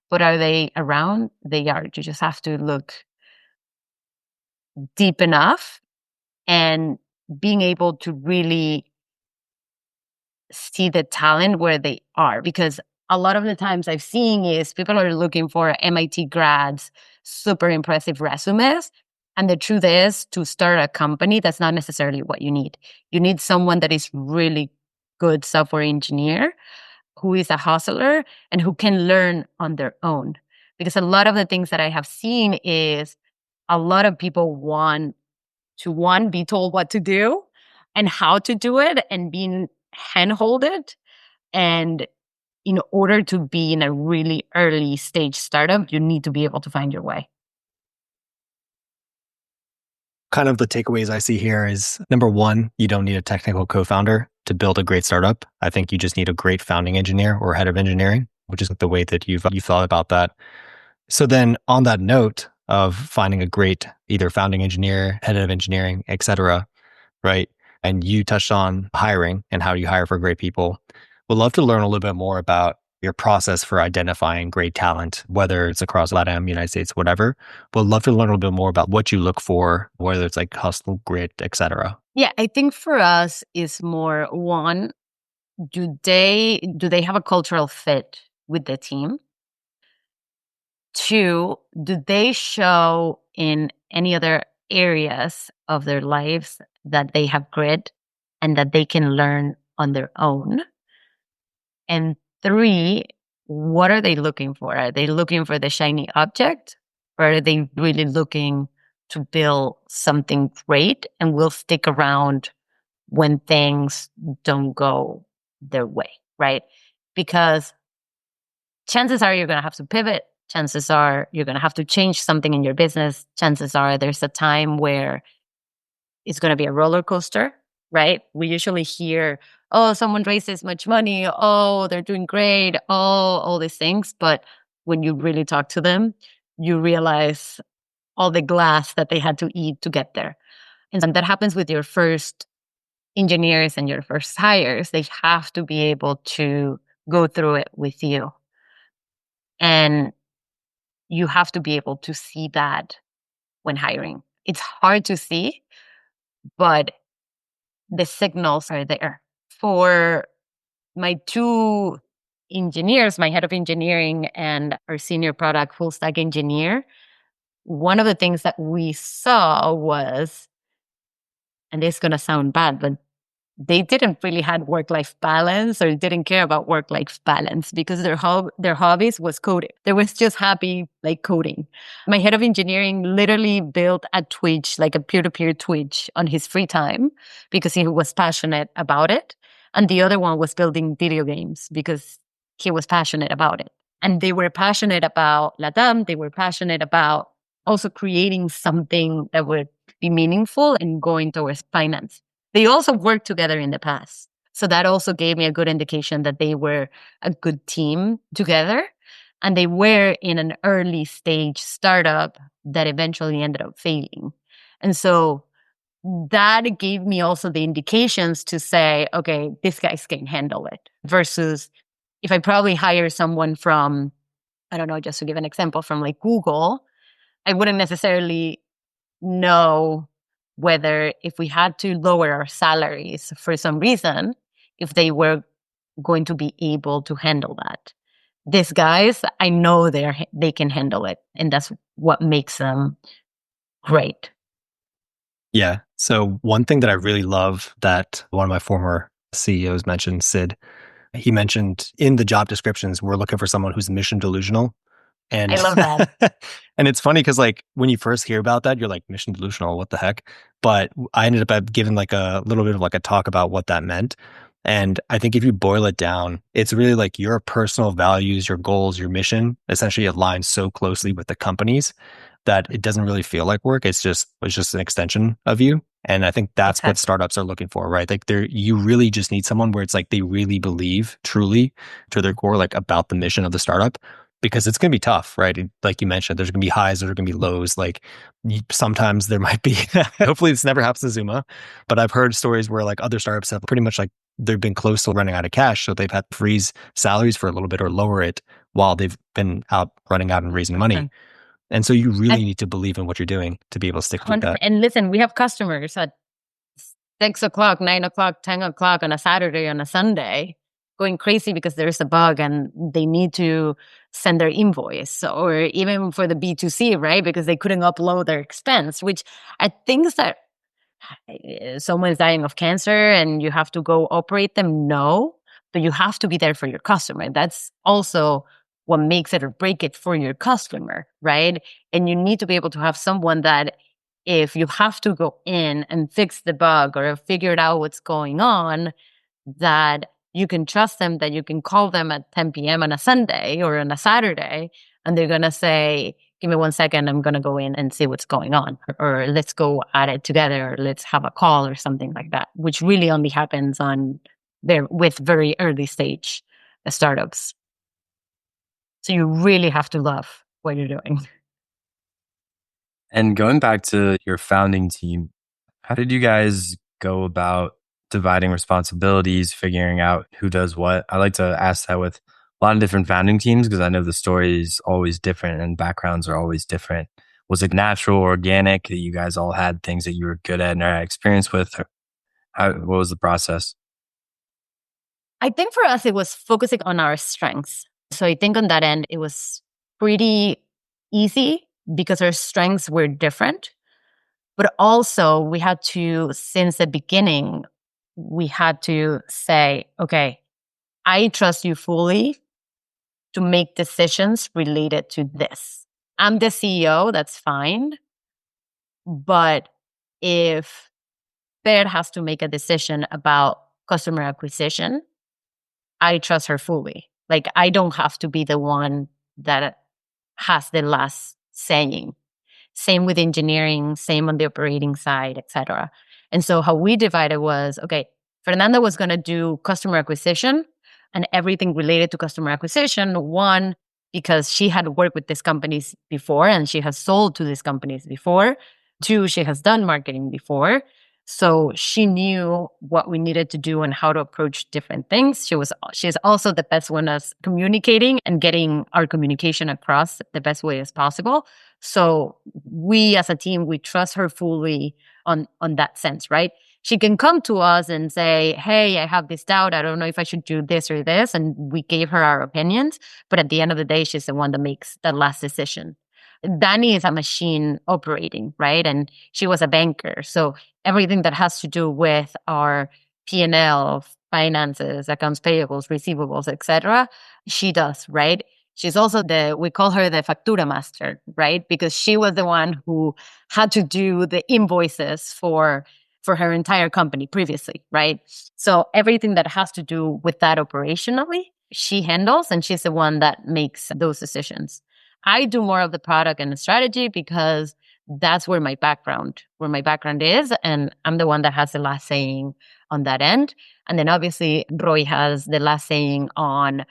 S2: But are they around? They are. You just have to look deep enough and being able to really see the talent where they are. Because a lot of the times I've seen is people are looking for MIT grads, super impressive resumes. And the truth is, to start a company, that's not necessarily what you need. You need someone that is really good software engineer, who is a hustler and who can learn on their own. Because a lot of the things that I have seen is a lot of people want to, one, be told what to do and how to do it and being handholded. And in order to be in a really early stage startup, you need to be able to find your way.
S4: Kind of the takeaways I see here is number one, you don't need a technical co-founder to build a great startup. I think you just need a great founding engineer or head of engineering, which is the way that you've thought about that. So then on that note of finding a great either founding engineer, head of engineering, et cetera, right? And you touched on hiring and how you hire for great people. We'd love to learn a little bit more about your process for identifying great talent, whether it's across LATAM, United States, whatever. We'd love to learn a little bit more about what you look for, whether it's like hustle, grit, et cetera.
S2: Yeah, I think for us is more one, do they have a cultural fit with the team? Two, do they show in any other areas of their lives that they have grit and that they can learn on their own? And three, what are they looking for? Are they looking for the shiny object, or are they really looking to build something great and will stick around when things don't go their way, right? Because chances are you're going to have to pivot. Chances are you're going to have to change something in your business. Chances are there's a time where it's going to be a roller coaster, right? We usually hear, oh, someone raised this much money. Oh, they're doing great. Oh, all these things. But when you really talk to them, you realize all the glass that they had to eat to get there. And that happens with your first engineers and your first hires. They have to be able to go through it with you. And you have to be able to see that when hiring. It's hard to see, but the signals are there. For my two engineers, my head of engineering and our senior product full stack engineer, one of the things that we saw was, and this is going to sound bad, but they didn't really have work-life balance or didn't care about work-life balance because their hobbies was coding. They was just happy like coding. My head of engineering literally built a Twitch, like a peer-to-peer Twitch on his free time because he was passionate about it. And the other one was building video games because he was passionate about it. And they were passionate about LATAM. They were passionate about also creating something that would be meaningful and going towards finance. They also worked together in the past. So that also gave me a good indication that they were a good team together. And they were in an early stage startup that eventually ended up failing. And so that gave me also the indications to say, okay, these guys can handle it. Versus if I probably hire someone from, I don't know, just to give an example, from like Google, I wouldn't necessarily know whether if we had to lower our salaries for some reason, if they were going to be able to handle that. These guys, I know they can handle it. And that's what makes them great.
S4: Yeah. So one thing that I really love that one of my former CEOs mentioned, Sid, he mentioned in the job descriptions, we're looking for someone who's mission delusional. And
S2: I love that.
S4: And it's funny because like when you first hear about that, you're like mission delusional, what the heck? But I ended up giving like a little bit of like a talk about what that meant. And I think if you boil it down, it's really like your personal values, your goals, your mission essentially align so closely with the company's that it doesn't really feel like work. It's just an extension of you. And I think that's what startups are looking for, right? Like you really just need someone where it's like they really believe truly to their core, like about the mission of the startup. Because it's going to be tough, right? Like you mentioned, there's going to be highs, there's going to be lows. Like sometimes there might be, hopefully this never happens to Zumma, but I've heard stories where like other startups have pretty much like they've been close to running out of cash. So they've had to freeze salaries for a little bit or lower it while they've been running out and raising money. And so you really need to believe in what you're doing to be able to stick with that.
S2: And listen, we have customers at 6 o'clock, 9 o'clock, 10 o'clock on a Saturday, on a Sunday, going crazy because there's a bug and they need to send their invoice, or even for the B2C, right? Because they couldn't upload their expense, which are things that someone's dying of cancer and you have to go operate them. No, but you have to be there for your customer. That's also what makes it or break it for your customer, right? And you need to be able to have someone that if you have to go in and fix the bug or figure out what's going on, that you can trust them that you can call them at 10 p.m. on a Sunday or on a Saturday, and they're going to say, give me 1 second, I'm going to go in and see what's going on, or let's go at it together, or let's have a call or something like that, which really only happens with very early stage startups. So you really have to love what you're doing.
S3: And going back to your founding team, how did you guys go about dividing responsibilities, figuring out who does what? I like to ask that with a lot of different founding teams because I know the story is always different and backgrounds are always different. Was it natural, organic that you guys all had things that you were good at and had experience with? What was the process?
S2: I think for us, it was focusing on our strengths. So I think on that end, it was pretty easy because our strengths were different. But also we had to, since the beginning, we had to say, okay, I trust you fully to make decisions related to this. I'm the CEO, that's fine. But if Fer has to make a decision about customer acquisition, I trust her fully. Like, I don't have to be the one that has the last saying. Same with engineering, same on the operating side, etc. And so how we divided was, okay, Fernanda was going to do customer acquisition and everything related to customer acquisition. One, because she had worked with these companies before and she has sold to these companies before. Two, she has done marketing before. So she knew what we needed to do and how to approach different things. She's also the best one at communicating and getting our communication across the best way as possible. So we as a team, we trust her fully on that sense, right? She can come to us and say, hey, I have this doubt. I don't know if I should do this or this. And we gave her our opinions. But at the end of the day, she's the one that makes the last decision. Dani is a machine operating, right? And she was a banker. So everything that has to do with our P&L, finances, accounts payables, receivables, etc., she does, right? She's also we call her the factura master, right? Because she was the one who had to do the invoices for her entire company previously, right? So everything that has to do with that operationally, she handles, and she's the one that makes those decisions. I do more of the product and the strategy because that's where my background is. And I'm the one that has the last saying on that end. And then obviously Roy has the last saying on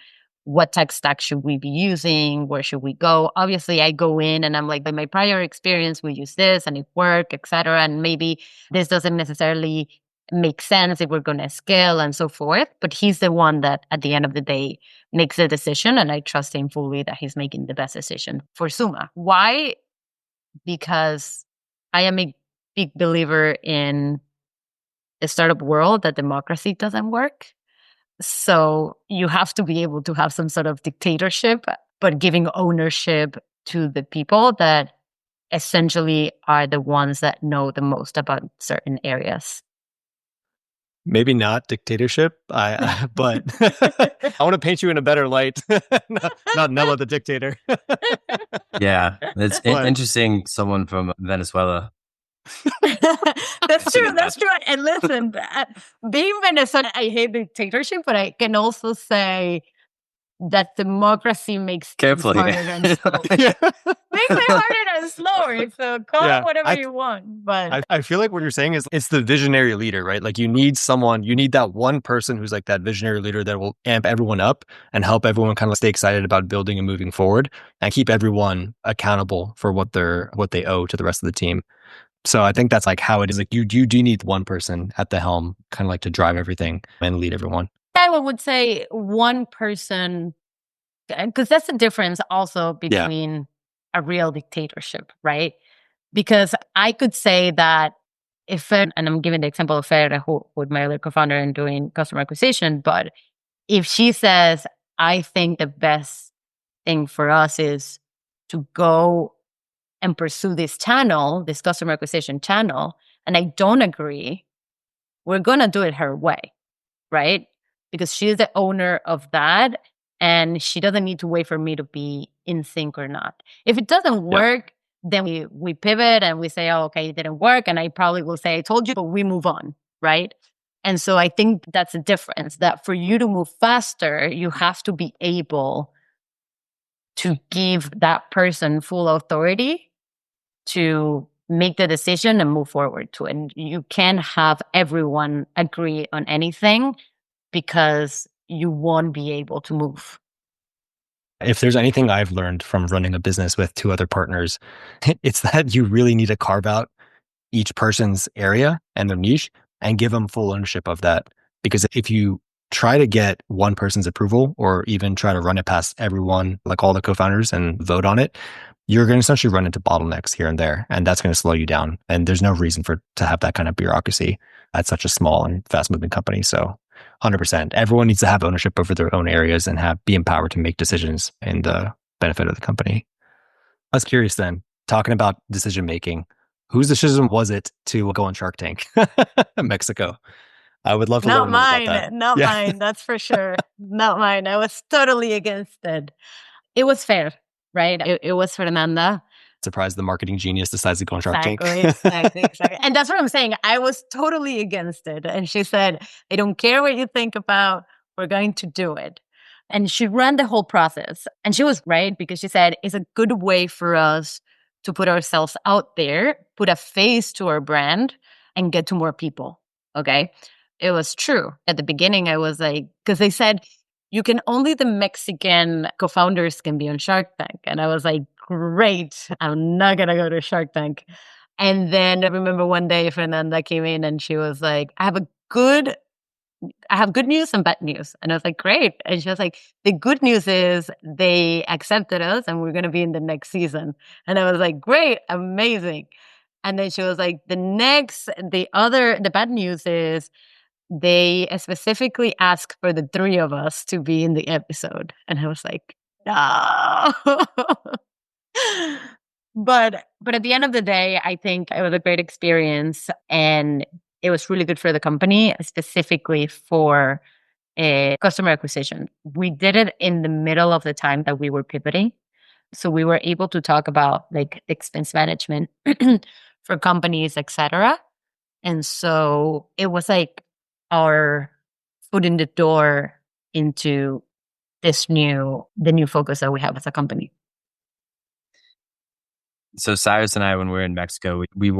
S2: what tech stack should we be using? Where should we go? Obviously I go in and I'm like, by my prior experience, we use this and it worked, etc. And maybe this doesn't necessarily make sense if we're going to scale and so forth. But he's the one that at the end of the day makes the decision. And I trust him fully that he's making the best decision for Zumma. Why? Because I am a big believer in the startup world that democracy doesn't work. So you have to be able to have some sort of dictatorship, but giving ownership to the people that essentially are the ones that know the most about certain areas.
S4: Maybe not dictatorship, but I want to paint you in a better light. Not Nella the dictator.
S3: Yeah, it's interesting. Someone from Venezuela.
S2: That's true. That's true. And listen, being Venezuelan, I hate dictatorship, but I can also say that democracy makes things harder and slower. Makes it harder and slower. So call it whatever you want. But
S4: I feel like what you're saying is it's the visionary leader, right? Like you need that one person who's like that visionary leader that will amp everyone up and help everyone kind of stay excited about building and moving forward and keep everyone accountable for what they owe to the rest of the team. So I think that's like how it is. Like you do need one person at the helm, kind of like to drive everything and lead everyone.
S2: I would say one person, because that's the difference also between a real dictatorship, right? Because I could say that if Fer, and I'm giving the example of Fer, who with my other co-founder and doing customer acquisition, but if she says, I think the best thing for us is to go and pursue this channel, this customer acquisition channel, and I don't agree, we're going to do it her way, right? Because she's the owner of that and she doesn't need to wait for me to be in sync or not. If it doesn't work, then we pivot and we say, oh, okay, it didn't work. And I probably will say, I told you, but we move on, right? And so I think that's a difference, that for you to move faster, you have to be able to give that person full authority to make the decision and move forward to it. And you can't have everyone agree on anything because you won't be able to move.
S4: If there's anything I've learned from running a business with two other partners, it's that you really need to carve out each person's area and their niche and give them full ownership of that. Because if you try to get one person's approval or even try to run it past everyone, like all the co-founders, and vote on it, you're going to essentially run into bottlenecks here and there, and that's going to slow you down. And there's no reason to have that kind of bureaucracy at such a small and fast moving company. So 100%, everyone needs to have ownership over their own areas and be empowered to make decisions in the benefit of the company. I was curious then, talking about decision making, whose decision was it to go on Shark Tank Mexico? I would love to learn more about that.
S2: Not mine, that's for sure. Not mine. I was totally against it. It was fair, right? It was Fernanda.
S4: Surprised the marketing genius decides to go on Shark Tank.
S2: Exactly. And that's what I'm saying. I was totally against it. And she said, I don't care what you think about, we're going to do it. And she ran the whole process. And she was right, because she said, it's a good way for us to put ourselves out there, put a face to our brand, and get to more people. Okay. It was true. At the beginning, I was like, because they said, only the Mexican co-founders can be on Shark Tank. And I was like, great, I'm not going to go to Shark Tank. And then I remember one day Fernanda came in and she was like, I have good news and bad news. And I was like, great. And she was like, the good news is they accepted us and we're going to be in the next season. And I was like, great, amazing. And then she was like, the bad news is they specifically asked for the three of us to be in the episode. And I was like, no. But at the end of the day, I think it was a great experience and it was really good for the company, specifically for customer acquisition. We did it in the middle of the time that we were pivoting. So we were able to talk about like expense management for companies, etc. And so it was like our foot in the door into the new focus that we have as a company.
S3: So Cyrus and I, when we were in Mexico, we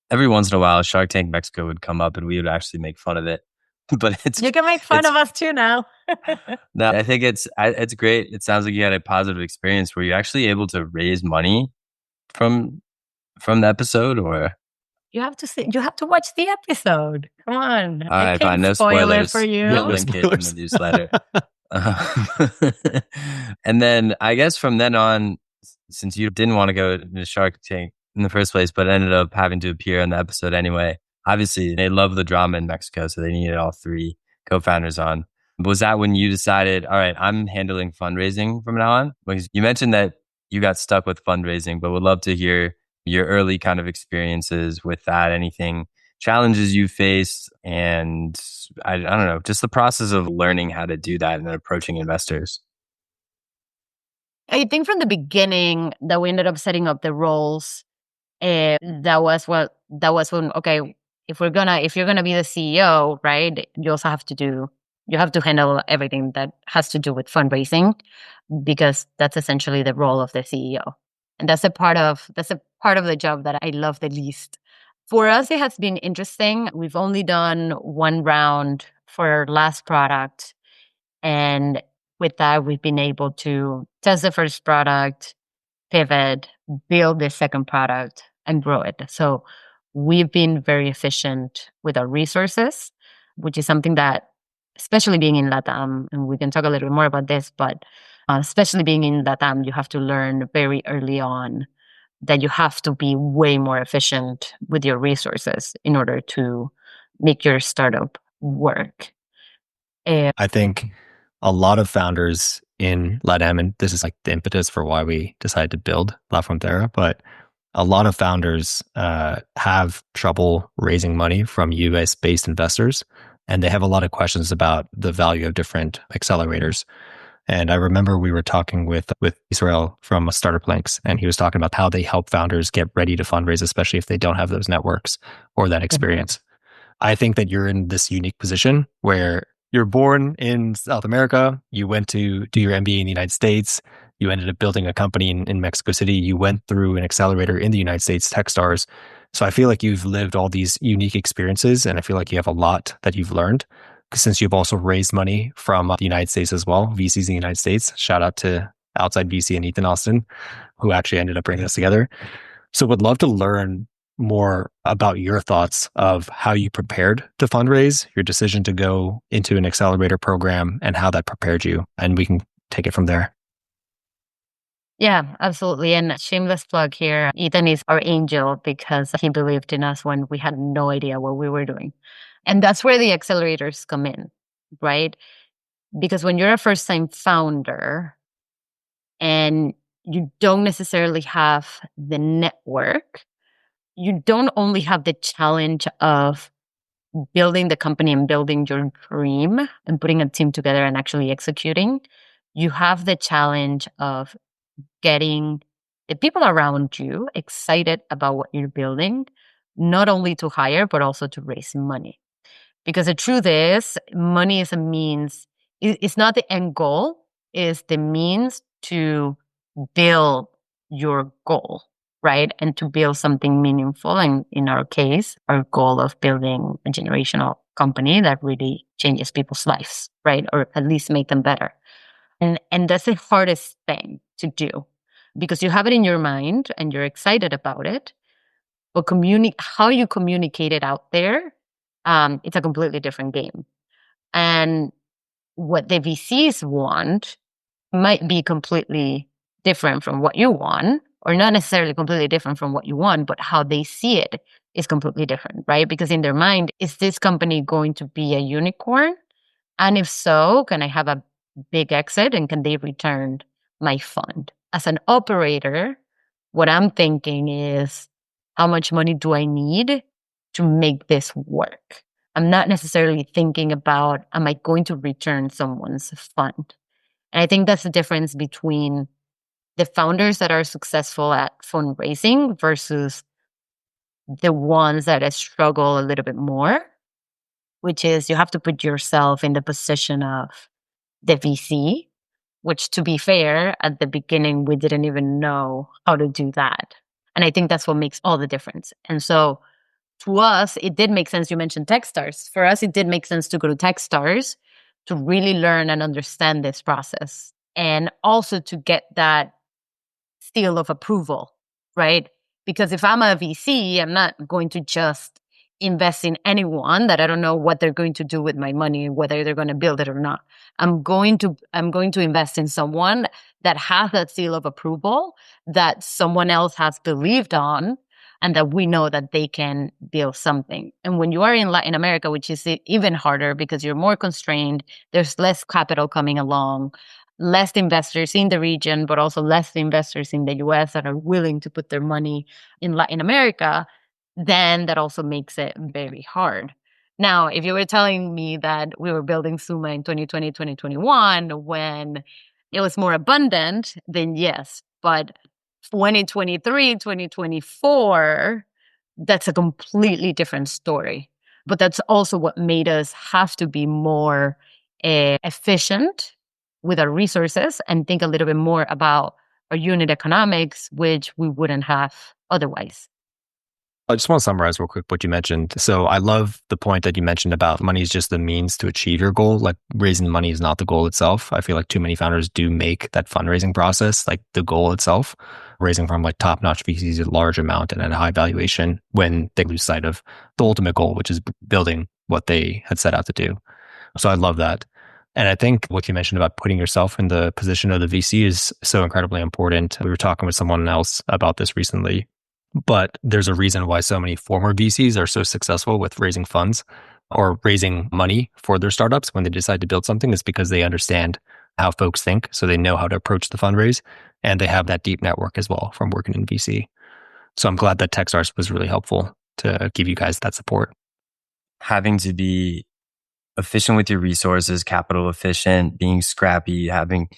S3: every once in a while, Shark Tank Mexico would come up and we would actually make fun of it. But
S2: you can make fun of us too now.
S3: No, I think it's great. It sounds like you had a positive experience. Were you actually able to raise money from the episode, or
S2: you have to watch the episode? Come on!
S3: All right, fine. No spoilers
S2: for you.
S3: We'll link it in the newsletter. And then I guess from then on, since you didn't want to go to Shark Tank in the first place, but ended up having to appear in the episode anyway. Obviously, they love the drama in Mexico, so they needed all three co-founders on. Was that when you decided, all right, I'm handling fundraising from now on? Because you mentioned that you got stuck with fundraising, but would love to hear your early kind of experiences with that, anything, challenges you faced, and I don't know, just the process of learning how to do that and approaching investors.
S2: I think from the beginning that we ended up setting up the roles, that was when, okay, if you're gonna be the CEO, right, you have to handle everything that has to do with fundraising, because that's essentially the role of the CEO. And that's a part of the job that I love the least. For us, it has been interesting. We've only done one round for our last product. And with that, we've been able to test the first product, pivot, build the second product, and grow it. So we've been very efficient with our resources, which is something that, especially being in LATAM, and we can talk a little bit more about this, but especially being in LATAM, you have to learn very early on that you have to be way more efficient with your resources in order to make your startup work.
S4: I think a lot of founders in LATAM, and this is like the impetus for why we decided to build La Frontera, but a lot of founders have trouble raising money from US-based investors, and they have a lot of questions about the value of different accelerators. And I remember we were talking with Israel from Startup Links, and he was talking about how they help founders get ready to fundraise, especially if they don't have those networks or that experience. I think that you're in this unique position where you're born in South America, you went to do your MBA in the United States, you ended up building a company in Mexico City, you went through an accelerator in the United States, Techstars. So I feel like you've lived all these unique experiences, and I feel like you have a lot that you've learned since you've also raised money from the United States as well, VCs in the United States. Shout out to Outside VC and Ethan Austin, who actually ended up bringing us together. So would love to learn more about your thoughts of how you prepared to fundraise, your decision to go into an accelerator program, and how that prepared you. And we can take it from there.
S2: Yeah, absolutely. And shameless plug here, Ethan is our angel because he believed in us when we had no idea what we were doing. And that's where the accelerators come in, right? Because when you're a first-time founder and you don't necessarily have the network, you don't only have the challenge of building the company and building your dream and putting a team together and actually executing. You have the challenge of getting the people around you excited about what you're building, not only to hire, but also to raise money. Because the truth is, money is a means, it's not the end goal, it's the means to build your goal, right? And to build something meaningful. And in our case, our goal of building a generational company that really changes people's lives, right? Or at least make them better. And that's the hardest thing to do because you have it in your mind and you're excited about it. But how you communicate it out there, it's a completely different game. And what the VCs want might be completely different from what you want, or not necessarily completely different from what you want, but how they see it is completely different, right? Because in their mind, is this company going to be a unicorn? And if so, can I have a big exit and can they return my fund? As an operator, what I'm thinking is, how much money do I need to make this work? I'm not necessarily thinking about, am I going to return someone's fund? And I think that's the difference between the founders that are successful at fundraising versus the ones that struggle a little bit more, which is you have to put yourself in the position of the VC, which to be fair, at the beginning, we didn't even know how to do that. And I think that's what makes all the difference. And so to us, it did make sense. You mentioned Techstars. For us, it did make sense to go to Techstars to really learn and understand this process and also to get that seal of approval, right? Because if I'm a VC, I'm not going to just invest in anyone that I don't know what they're going to do with my money, whether they're going to build it or not. I'm going to invest in someone that has that seal of approval that someone else has believed on and that we know that they can build something. And when you are in Latin America, which is even harder because you're more constrained, there's less capital coming along, less investors in the region, but also less investors in the US that are willing to put their money in Latin America, then that also makes it very hard. Now, if you were telling me that we were building Zumma in 2020, 2021, when it was more abundant, then yes. But 2023, 2024, that's a completely different story. But that's also what made us have to be more efficient with our resources and think a little bit more about our unit economics, which we wouldn't have otherwise.
S4: I just want to summarize real quick what you mentioned. So I love the point that you mentioned about money is just the means to achieve your goal. Like raising money is not the goal itself. I feel like too many founders do make that fundraising process like the goal itself, raising from like top-notch VCs a large amount and at a high valuation when they lose sight of the ultimate goal, which is building what they had set out to do. So I love that. And I think what you mentioned about putting yourself in the position of the VC is so incredibly important. We were talking with someone else about this recently. But there's a reason why so many former VCs are so successful with raising funds or raising money for their startups when they decide to build something is because they understand how folks think. So they know how to approach the fundraise and they have that deep network as well from working in VC. So I'm glad that Techstars was really helpful to give you guys that support.
S3: Having to be efficient with your resources, capital efficient, being scrappy, having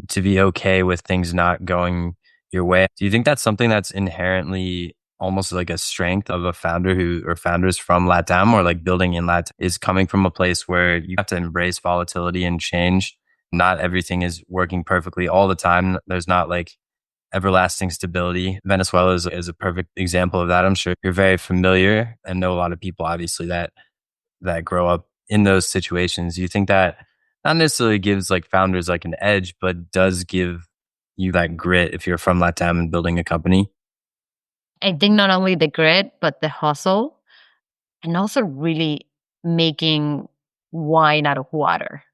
S3: to be okay with things not going your way. Do you think that's something that's inherently almost like a strength of a founder who or founders from LATAM or like building in LATAM is coming from a place where you have to embrace volatility and change. Not everything is working perfectly all the time. There's not like everlasting stability. Venezuela is a perfect example of that. I'm sure you're very familiar and know a lot of people, obviously, that grow up in those situations. Do you think that not necessarily gives like founders like an edge, but does give you that grit if you're from LATAM and building a company?
S2: I think not only the grit, but the hustle, and also really making wine out of water.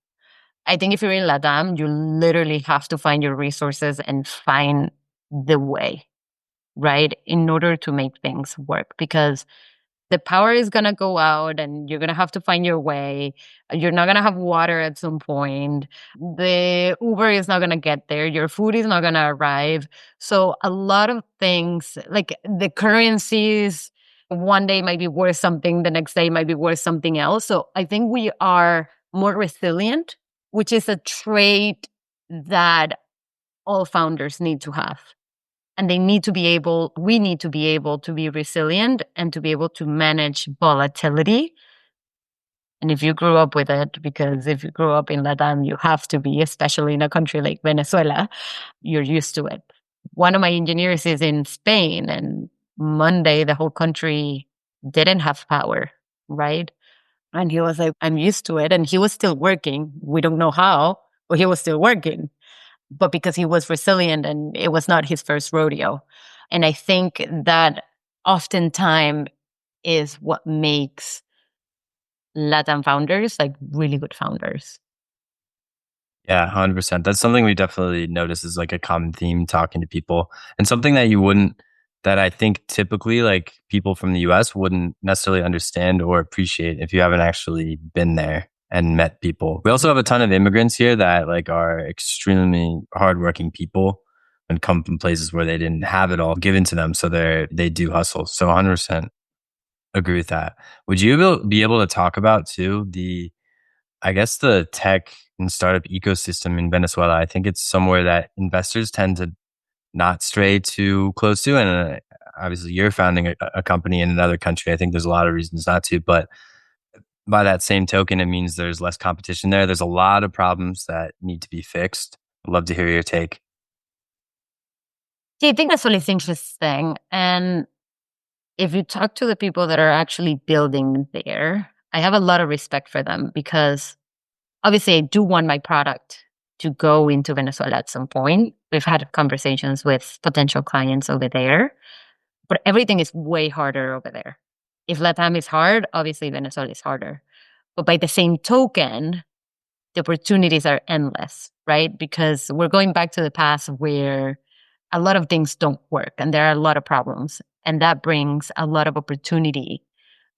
S2: I think if you're in LATAM, you literally have to find your resources and find the way, right? In order to make things work, because the power is going to go out and you're going to have to find your way. You're not going to have water at some point. The Uber is not going to get there. Your food is not going to arrive. So a lot of things, like the currencies, one day might be worth something, the next day might be worth something else. So I think we are more resilient, which is a trait that all founders need to have. And we need to be able to be resilient and to be able to manage volatility. And if you grew up with it, because if you grew up in Latam, you have to be, especially in a country like Venezuela, you're used to it. One of my engineers is in Spain, and Monday, the whole country didn't have power, right? And he was like, I'm used to it. And he was still working. We don't know how, but he was still working. But because he was resilient and it was not his first rodeo. And I think that oftentimes is what makes Latin founders like really good founders.
S3: Yeah, 100%. That's something we definitely notice is like a common theme talking to people, and something that I think typically like people from the US wouldn't necessarily understand or appreciate if you haven't actually been there and met people. We also have a ton of immigrants here that like are extremely hardworking people and come from places where they didn't have it all given to them. So they do hustle. So 100% agree with that. Would you be able to talk about too I guess the tech and startup ecosystem in Venezuela? I think it's somewhere that investors tend to not stray too close to. And obviously you're founding a company in another country. I think there's a lot of reasons not to, but by that same token, it means there's less competition there. There's a lot of problems that need to be fixed. I'd love to hear your take.
S2: Yeah, I think that's really interesting. And if you talk to the people that are actually building there, I have a lot of respect for them because obviously I do want my product to go into Venezuela at some point. We've had conversations with potential clients over there, but everything is way harder over there. If Latam is hard, obviously Venezuela is harder. But by the same token, the opportunities are endless, right? Because we're going back to the past where a lot of things don't work and there are a lot of problems. And that brings a lot of opportunity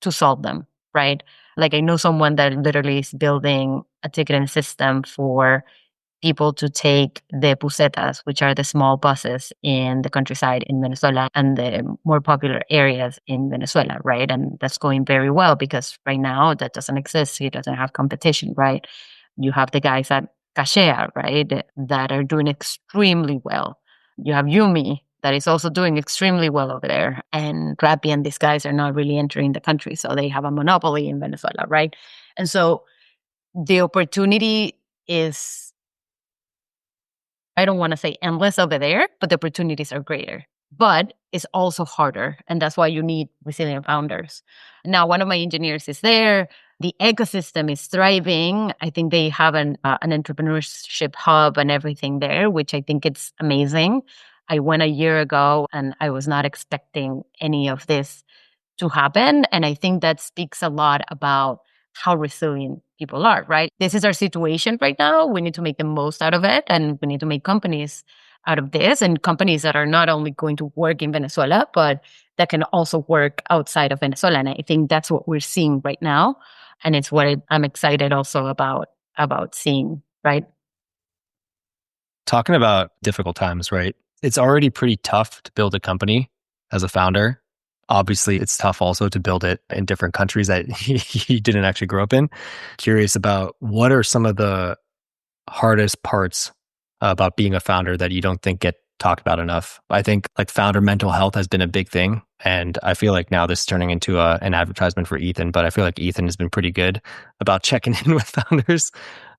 S2: to solve them, right? Like I know someone that literally is building a ticketing system for people to take the busetas, which are the small buses in the countryside in Venezuela and the more popular areas in Venezuela, right? And that's going very well because right now that doesn't exist. It doesn't have competition, right? You have the guys at Cachea, right, that are doing extremely well. You have Yumi that is also doing extremely well over there. And Rappi and these guys are not really entering the country. So they have a monopoly in Venezuela, right? And so the opportunity is, I don't want to say endless over there, but the opportunities are greater. But it's also harder. And that's why you need resilient founders. Now, one of my engineers is there. The ecosystem is thriving. I think they have an entrepreneurship hub and everything there, which I think it's amazing. I went a year ago and I was not expecting any of this to happen. And I think that speaks a lot about how resilient people are, right? This is our situation right now. We need to make the most out of it. And we need to make companies out of this, and companies that are not only going to work in Venezuela, but that can also work outside of Venezuela. And I think that's what we're seeing right now. And it's what I'm excited also about seeing, right?
S4: Talking about difficult times, right? It's already pretty tough to build a company as a founder. Obviously, it's tough also to build it in different countries that he didn't actually grow up in. Curious about what are some of the hardest parts about being a founder that you don't think get talked about enough? I think like founder mental health has been a big thing And I feel like now this is turning into an advertisement for Ethan, but I feel like Ethan has been pretty good about checking in with founders.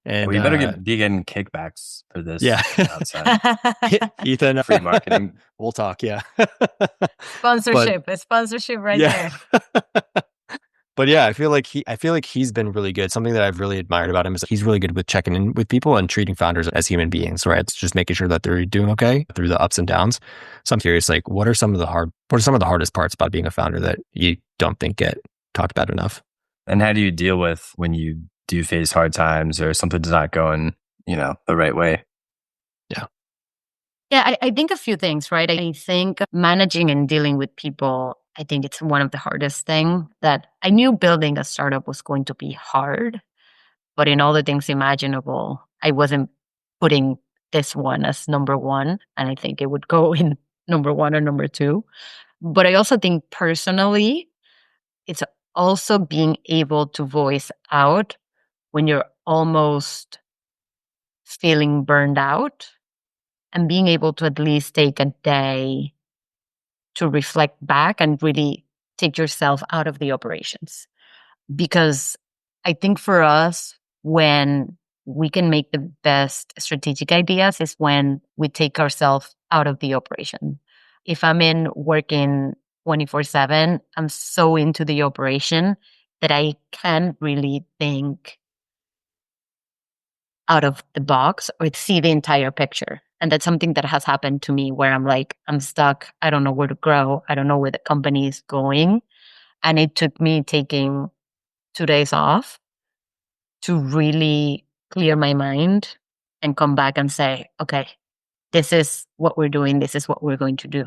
S4: And
S3: We better be getting kickbacks for this.
S4: Yeah.
S3: Outside.
S4: Ethan,
S3: Free marketing.
S4: We'll talk. Yeah.
S2: Sponsorship, a sponsorship right there.
S4: But yeah, I feel like he's been really good. Something that I've really admired about him is he's really good with checking in with people and treating founders as human beings, right? It's just making sure that they're doing okay through the ups and downs. So I'm curious, like, what are some of the hardest parts about being a founder that you don't think get talked about enough?
S3: And how do you deal with when you do face hard times or something's not going, the right way?
S2: Yeah, I think a few things, right? I think managing and dealing with people, I think it's one of the hardest things that I knew building a startup was going to be hard, but in all the things imaginable, I wasn't putting this one as number one. And I think it would go in number one or number two. But I also think personally, it's also being able to voice out when you're almost feeling burned out and being able to at least take a day to reflect back and really take yourself out of the operations. Because I think for us, when we can make the best strategic ideas is when we take ourselves out of the operation. If I'm in working 24/7, I'm so into the operation that I can't really think out of the box or see the entire picture. And that's something that has happened to me where I'm like, I'm stuck. I don't know where to grow. I don't know where the company is going. And it took me taking 2 days off to really clear my mind and come back and say, okay, this is what we're doing. This is what we're going to do.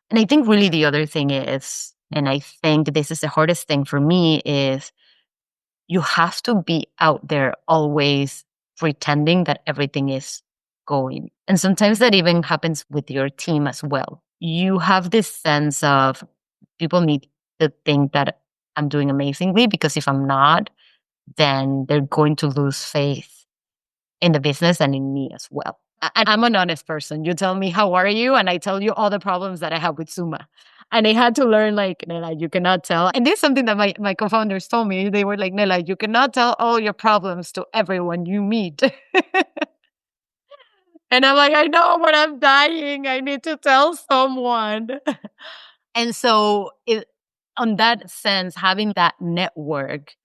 S2: And I think really the other thing is, and I think this is the hardest thing for me, is you have to be out there always pretending that everything is going. And sometimes that even happens with your team as well. You have this sense of people need to think that I'm doing amazingly, because if I'm not, then they're going to lose faith in the business and in me as well. And I'm an honest person. You tell me, how are you? And I tell you all the problems that I have with Zumma. And I had to learn, like, Nela, you cannot tell. And this is something that my co-founders told me. They were like, Nela, you cannot tell all your problems to everyone you meet. And I'm like, I know, but I'm dying. I need to tell someone. And so on that sense, having that network,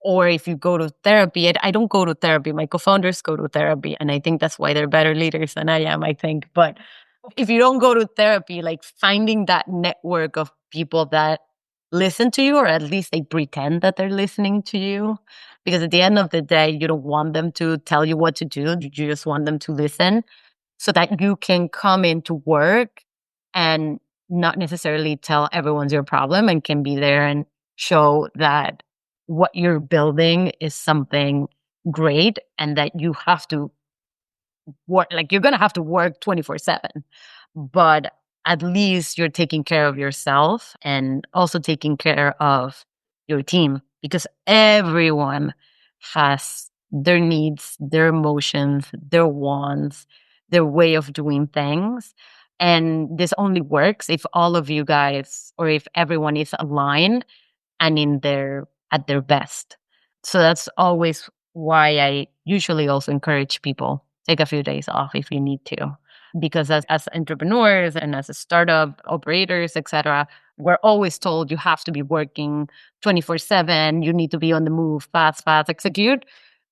S2: or if you go to therapy, I don't go to therapy. My co-founders go to therapy. And I think that's why they're better leaders than I am, I think. But if you don't go to therapy, like finding that network of people that listen to you, or at least they pretend that they're listening to you. Because at the end of the day, you don't want them to tell you what to do. You just want them to listen so that you can come into work and not necessarily tell everyone's your problem, and can be there and show that what you're building is something great and that you have to work, like you're going to have to work 24/7, but at least you're taking care of yourself and also taking care of your team, because everyone has their needs, their emotions, their wants, their way of doing things. And this only works if all of you guys, or if everyone is aligned and at their best. So that's always why I usually also encourage people, take a few days off if you need to. Because as entrepreneurs and as a startup operators, etc., we're always told you have to be working 24/7. You need to be on the move, fast, execute.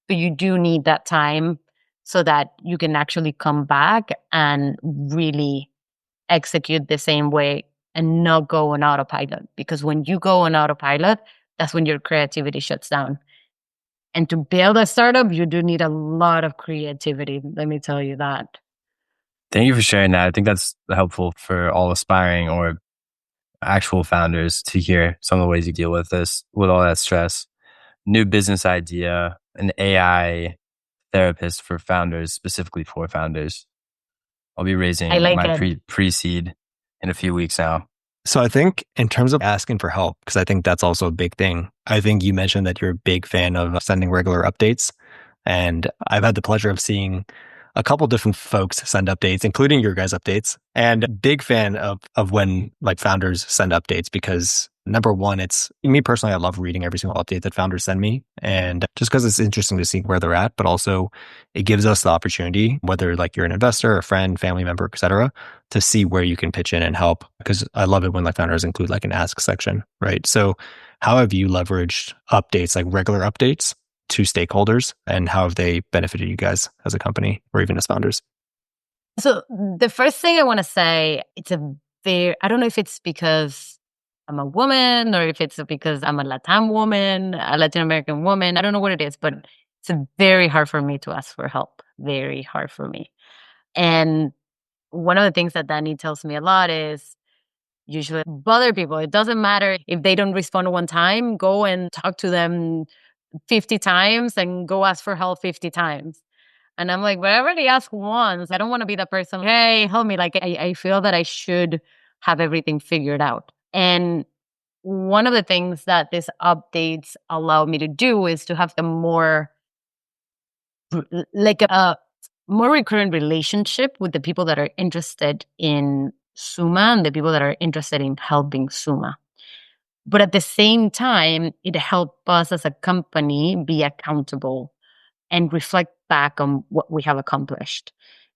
S2: But you do need that time so that you can actually come back and really execute the same way and not go on autopilot. Because when you go on autopilot, that's when your creativity shuts down. And to build a startup, you do need a lot of creativity. Let me tell you that.
S3: Thank you for sharing that. I think that's helpful for all aspiring or actual founders to hear some of the ways you deal with this, with all that stress. New business idea, an AI therapist for founders, specifically for founders. I'll be raising my pre-seed in a few weeks now.
S4: So I think in terms of asking for help, because I think that's also a big thing. I think you mentioned that you're a big fan of sending regular updates. And I've had the pleasure of seeing a couple different folks send updates, including your guys' updates. And big fan of when like founders send updates because number one, it's me personally, I love reading every single update that founders send me. And just because it's interesting to see where they're at, but also it gives us the opportunity, whether like you're an investor, a friend, family member, et cetera, to see where you can pitch in and help. Because I love it when like founders include like an ask section, right? So how have you leveraged updates, like regular updates to stakeholders, and how have they benefited you guys as a company or even as founders?
S2: So the first thing I want to say, I don't know if it's because I'm a woman or if it's because I'm a Latin woman, a Latin American woman. I don't know what it is, but it's very hard for me to ask for help. Very hard for me. And one of the things that Danny tells me a lot is usually bother people. It doesn't matter if they don't respond one time, go and talk to them 50 times and go ask for help 50 times. And I'm like, but I already asked once. I don't want to be that person. Hey, help me. Like, I feel that I should have everything figured out. And one of the things that these updates allow me to do is to have like a more recurrent relationship with the people that are interested in Zumma and the people that are interested in helping Zumma. But at the same time, it helps us as a company be accountable and reflect back on what we have accomplished.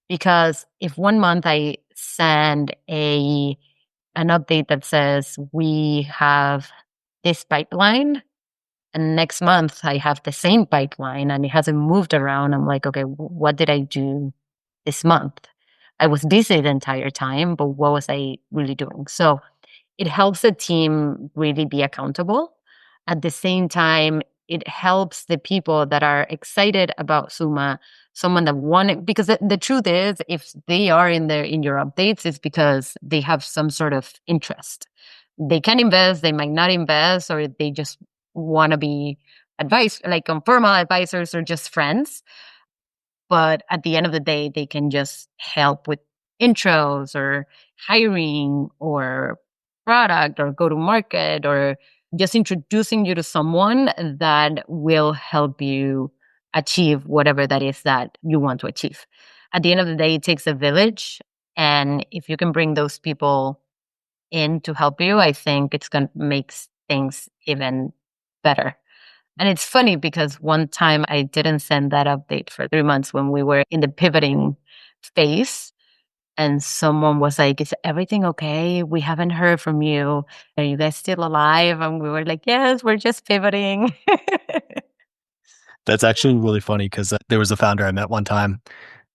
S2: Because if one month I send an update that says we have this pipeline, and next month I have the same pipeline and it hasn't moved around, I'm like, okay, what did I do this month? I was busy the entire time, but what was I really doing? So it helps the team really be accountable. At the same time, it helps the people that are excited about Zumma, someone that wanted, because the truth is, if they are in your updates, it's because they have some sort of interest. They can invest, they might not invest, or they just want to be advice, like informal advisors or just friends. But at the end of the day, they can just help with intros or hiring or product or go to market or just introducing you to someone that will help you achieve whatever that is that you want to achieve. At the end of the day, it takes a village. And if you can bring those people in to help you, I think it's going to make things even better. And it's funny because one time I didn't send that update for 3 months when we were in the pivoting phase. And someone was like, is everything okay? We haven't heard from you. Are you guys still alive? And we were like, yes, we're just pivoting.
S4: That's actually really funny because there was a founder I met one time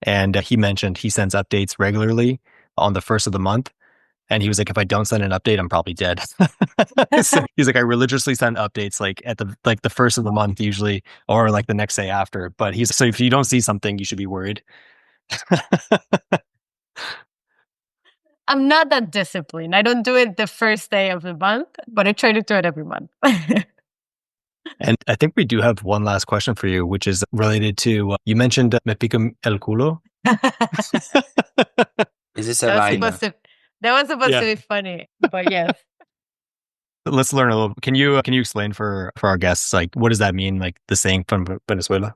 S4: and he mentioned he sends updates regularly on the first of the month. And he was like, if I don't send an update, I'm probably dead. So he's like, I religiously send updates like at the first of the month usually, or like the next day after. But so if you don't see something, you should be worried.
S2: I'm not that disciplined. I don't do it the first day of the month, but I try to do it every month.
S4: And I think we do have one last question for you, which is related to, you mentioned me pica el culo.
S3: Is this a vaina?
S2: That was supposed to be funny, but yes.
S4: Let's learn a little. Can you explain for our guests, like, what does that mean? Like the saying from Venezuela?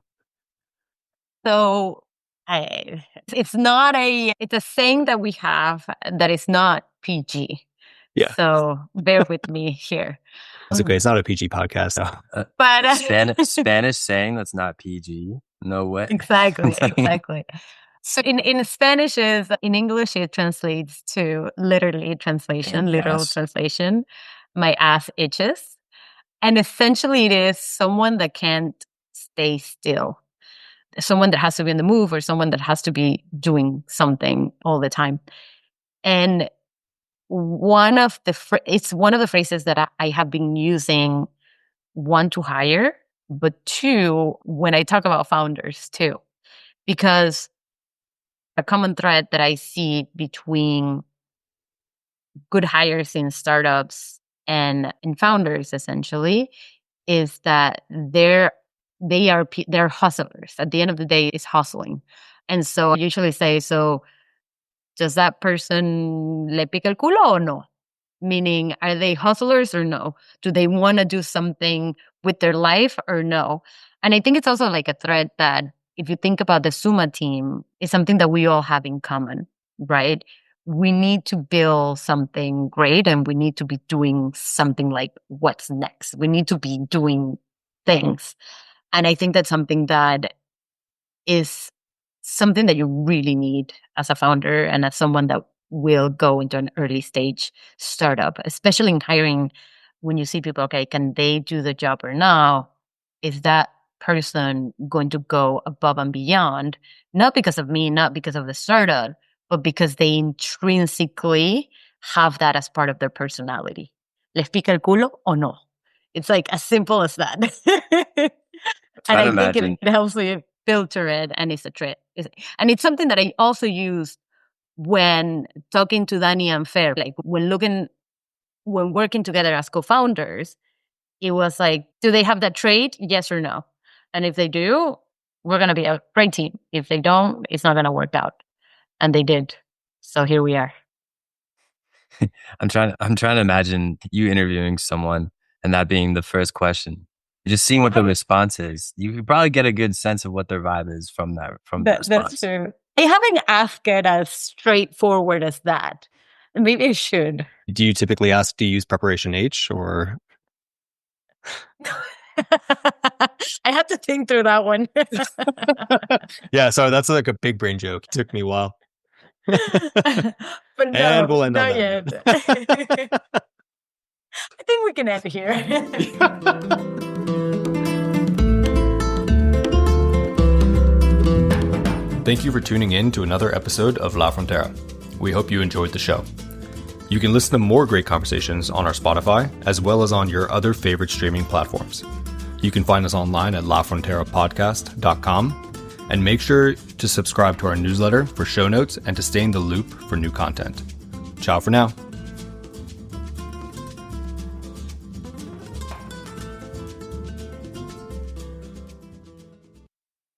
S2: So it's a saying that we have that is not PG.
S4: Yeah.
S2: So bear with me here.
S4: It's okay. It's not a PG podcast. No.
S2: But
S3: Spanish saying that's not PG. No way.
S2: Exactly. So in Spanish in English, it translates to literal translation, my ass itches. And essentially it is someone that can't stay still, someone that has to be in the move or someone that has to be doing something all the time. And it's one of the phrases that I have been using, one, to hire, but two, when I talk about founders too, because a common thread that I see between good hires in startups and in founders essentially is that they're hustlers. At the end of the day, it's hustling. And so I usually say, so does that person le pica el culo or no? Meaning, are they hustlers or no? Do they want to do something with their life or no? And I think it's also like a thread that if you think about the Zumma team, it's something that we all have in common, right? We need to build something great and we need to be doing something like what's next. We need to be doing things. And I think that's something that is something that you really need as a founder and as someone that will go into an early stage startup, especially in hiring. When you see people, okay, can they do the job or not? Is that person going to go above and beyond? Not because of me, not because of the startup, but because they intrinsically have that as part of their personality. ¿Les pica el culo o no? It's like as simple as that. And I think it helps you filter it, and it's a trick. And it's something that I also use when talking to Danny and Fer, like when working together as co-founders. It was like, do they have that trait? Yes or no? And if they do, we're going to be a great team. If they don't, it's not going to work out. And they did. So here we are.
S3: I'm trying to imagine you interviewing someone and that being the first question. Just seeing what the response is. You could probably get a good sense of what their vibe is from that response.
S2: That's true. I haven't asked it as straightforward as that. Maybe I should.
S4: Do you typically ask, do you use preparation H or?
S2: I had to think through that one.
S4: Yeah, so that's like a big brain joke. It took me a while.
S2: But no,
S4: and we'll end
S2: not
S4: on
S2: yet. I think we can end here.
S1: Thank you for tuning in to another episode of La Frontera. We hope you enjoyed the show. You can listen to more great conversations on our Spotify, as well as on your other favorite streaming platforms. You can find us online at lafronterapodcast.com, and make sure to subscribe to our newsletter for show notes and to stay in the loop for new content. Ciao for now.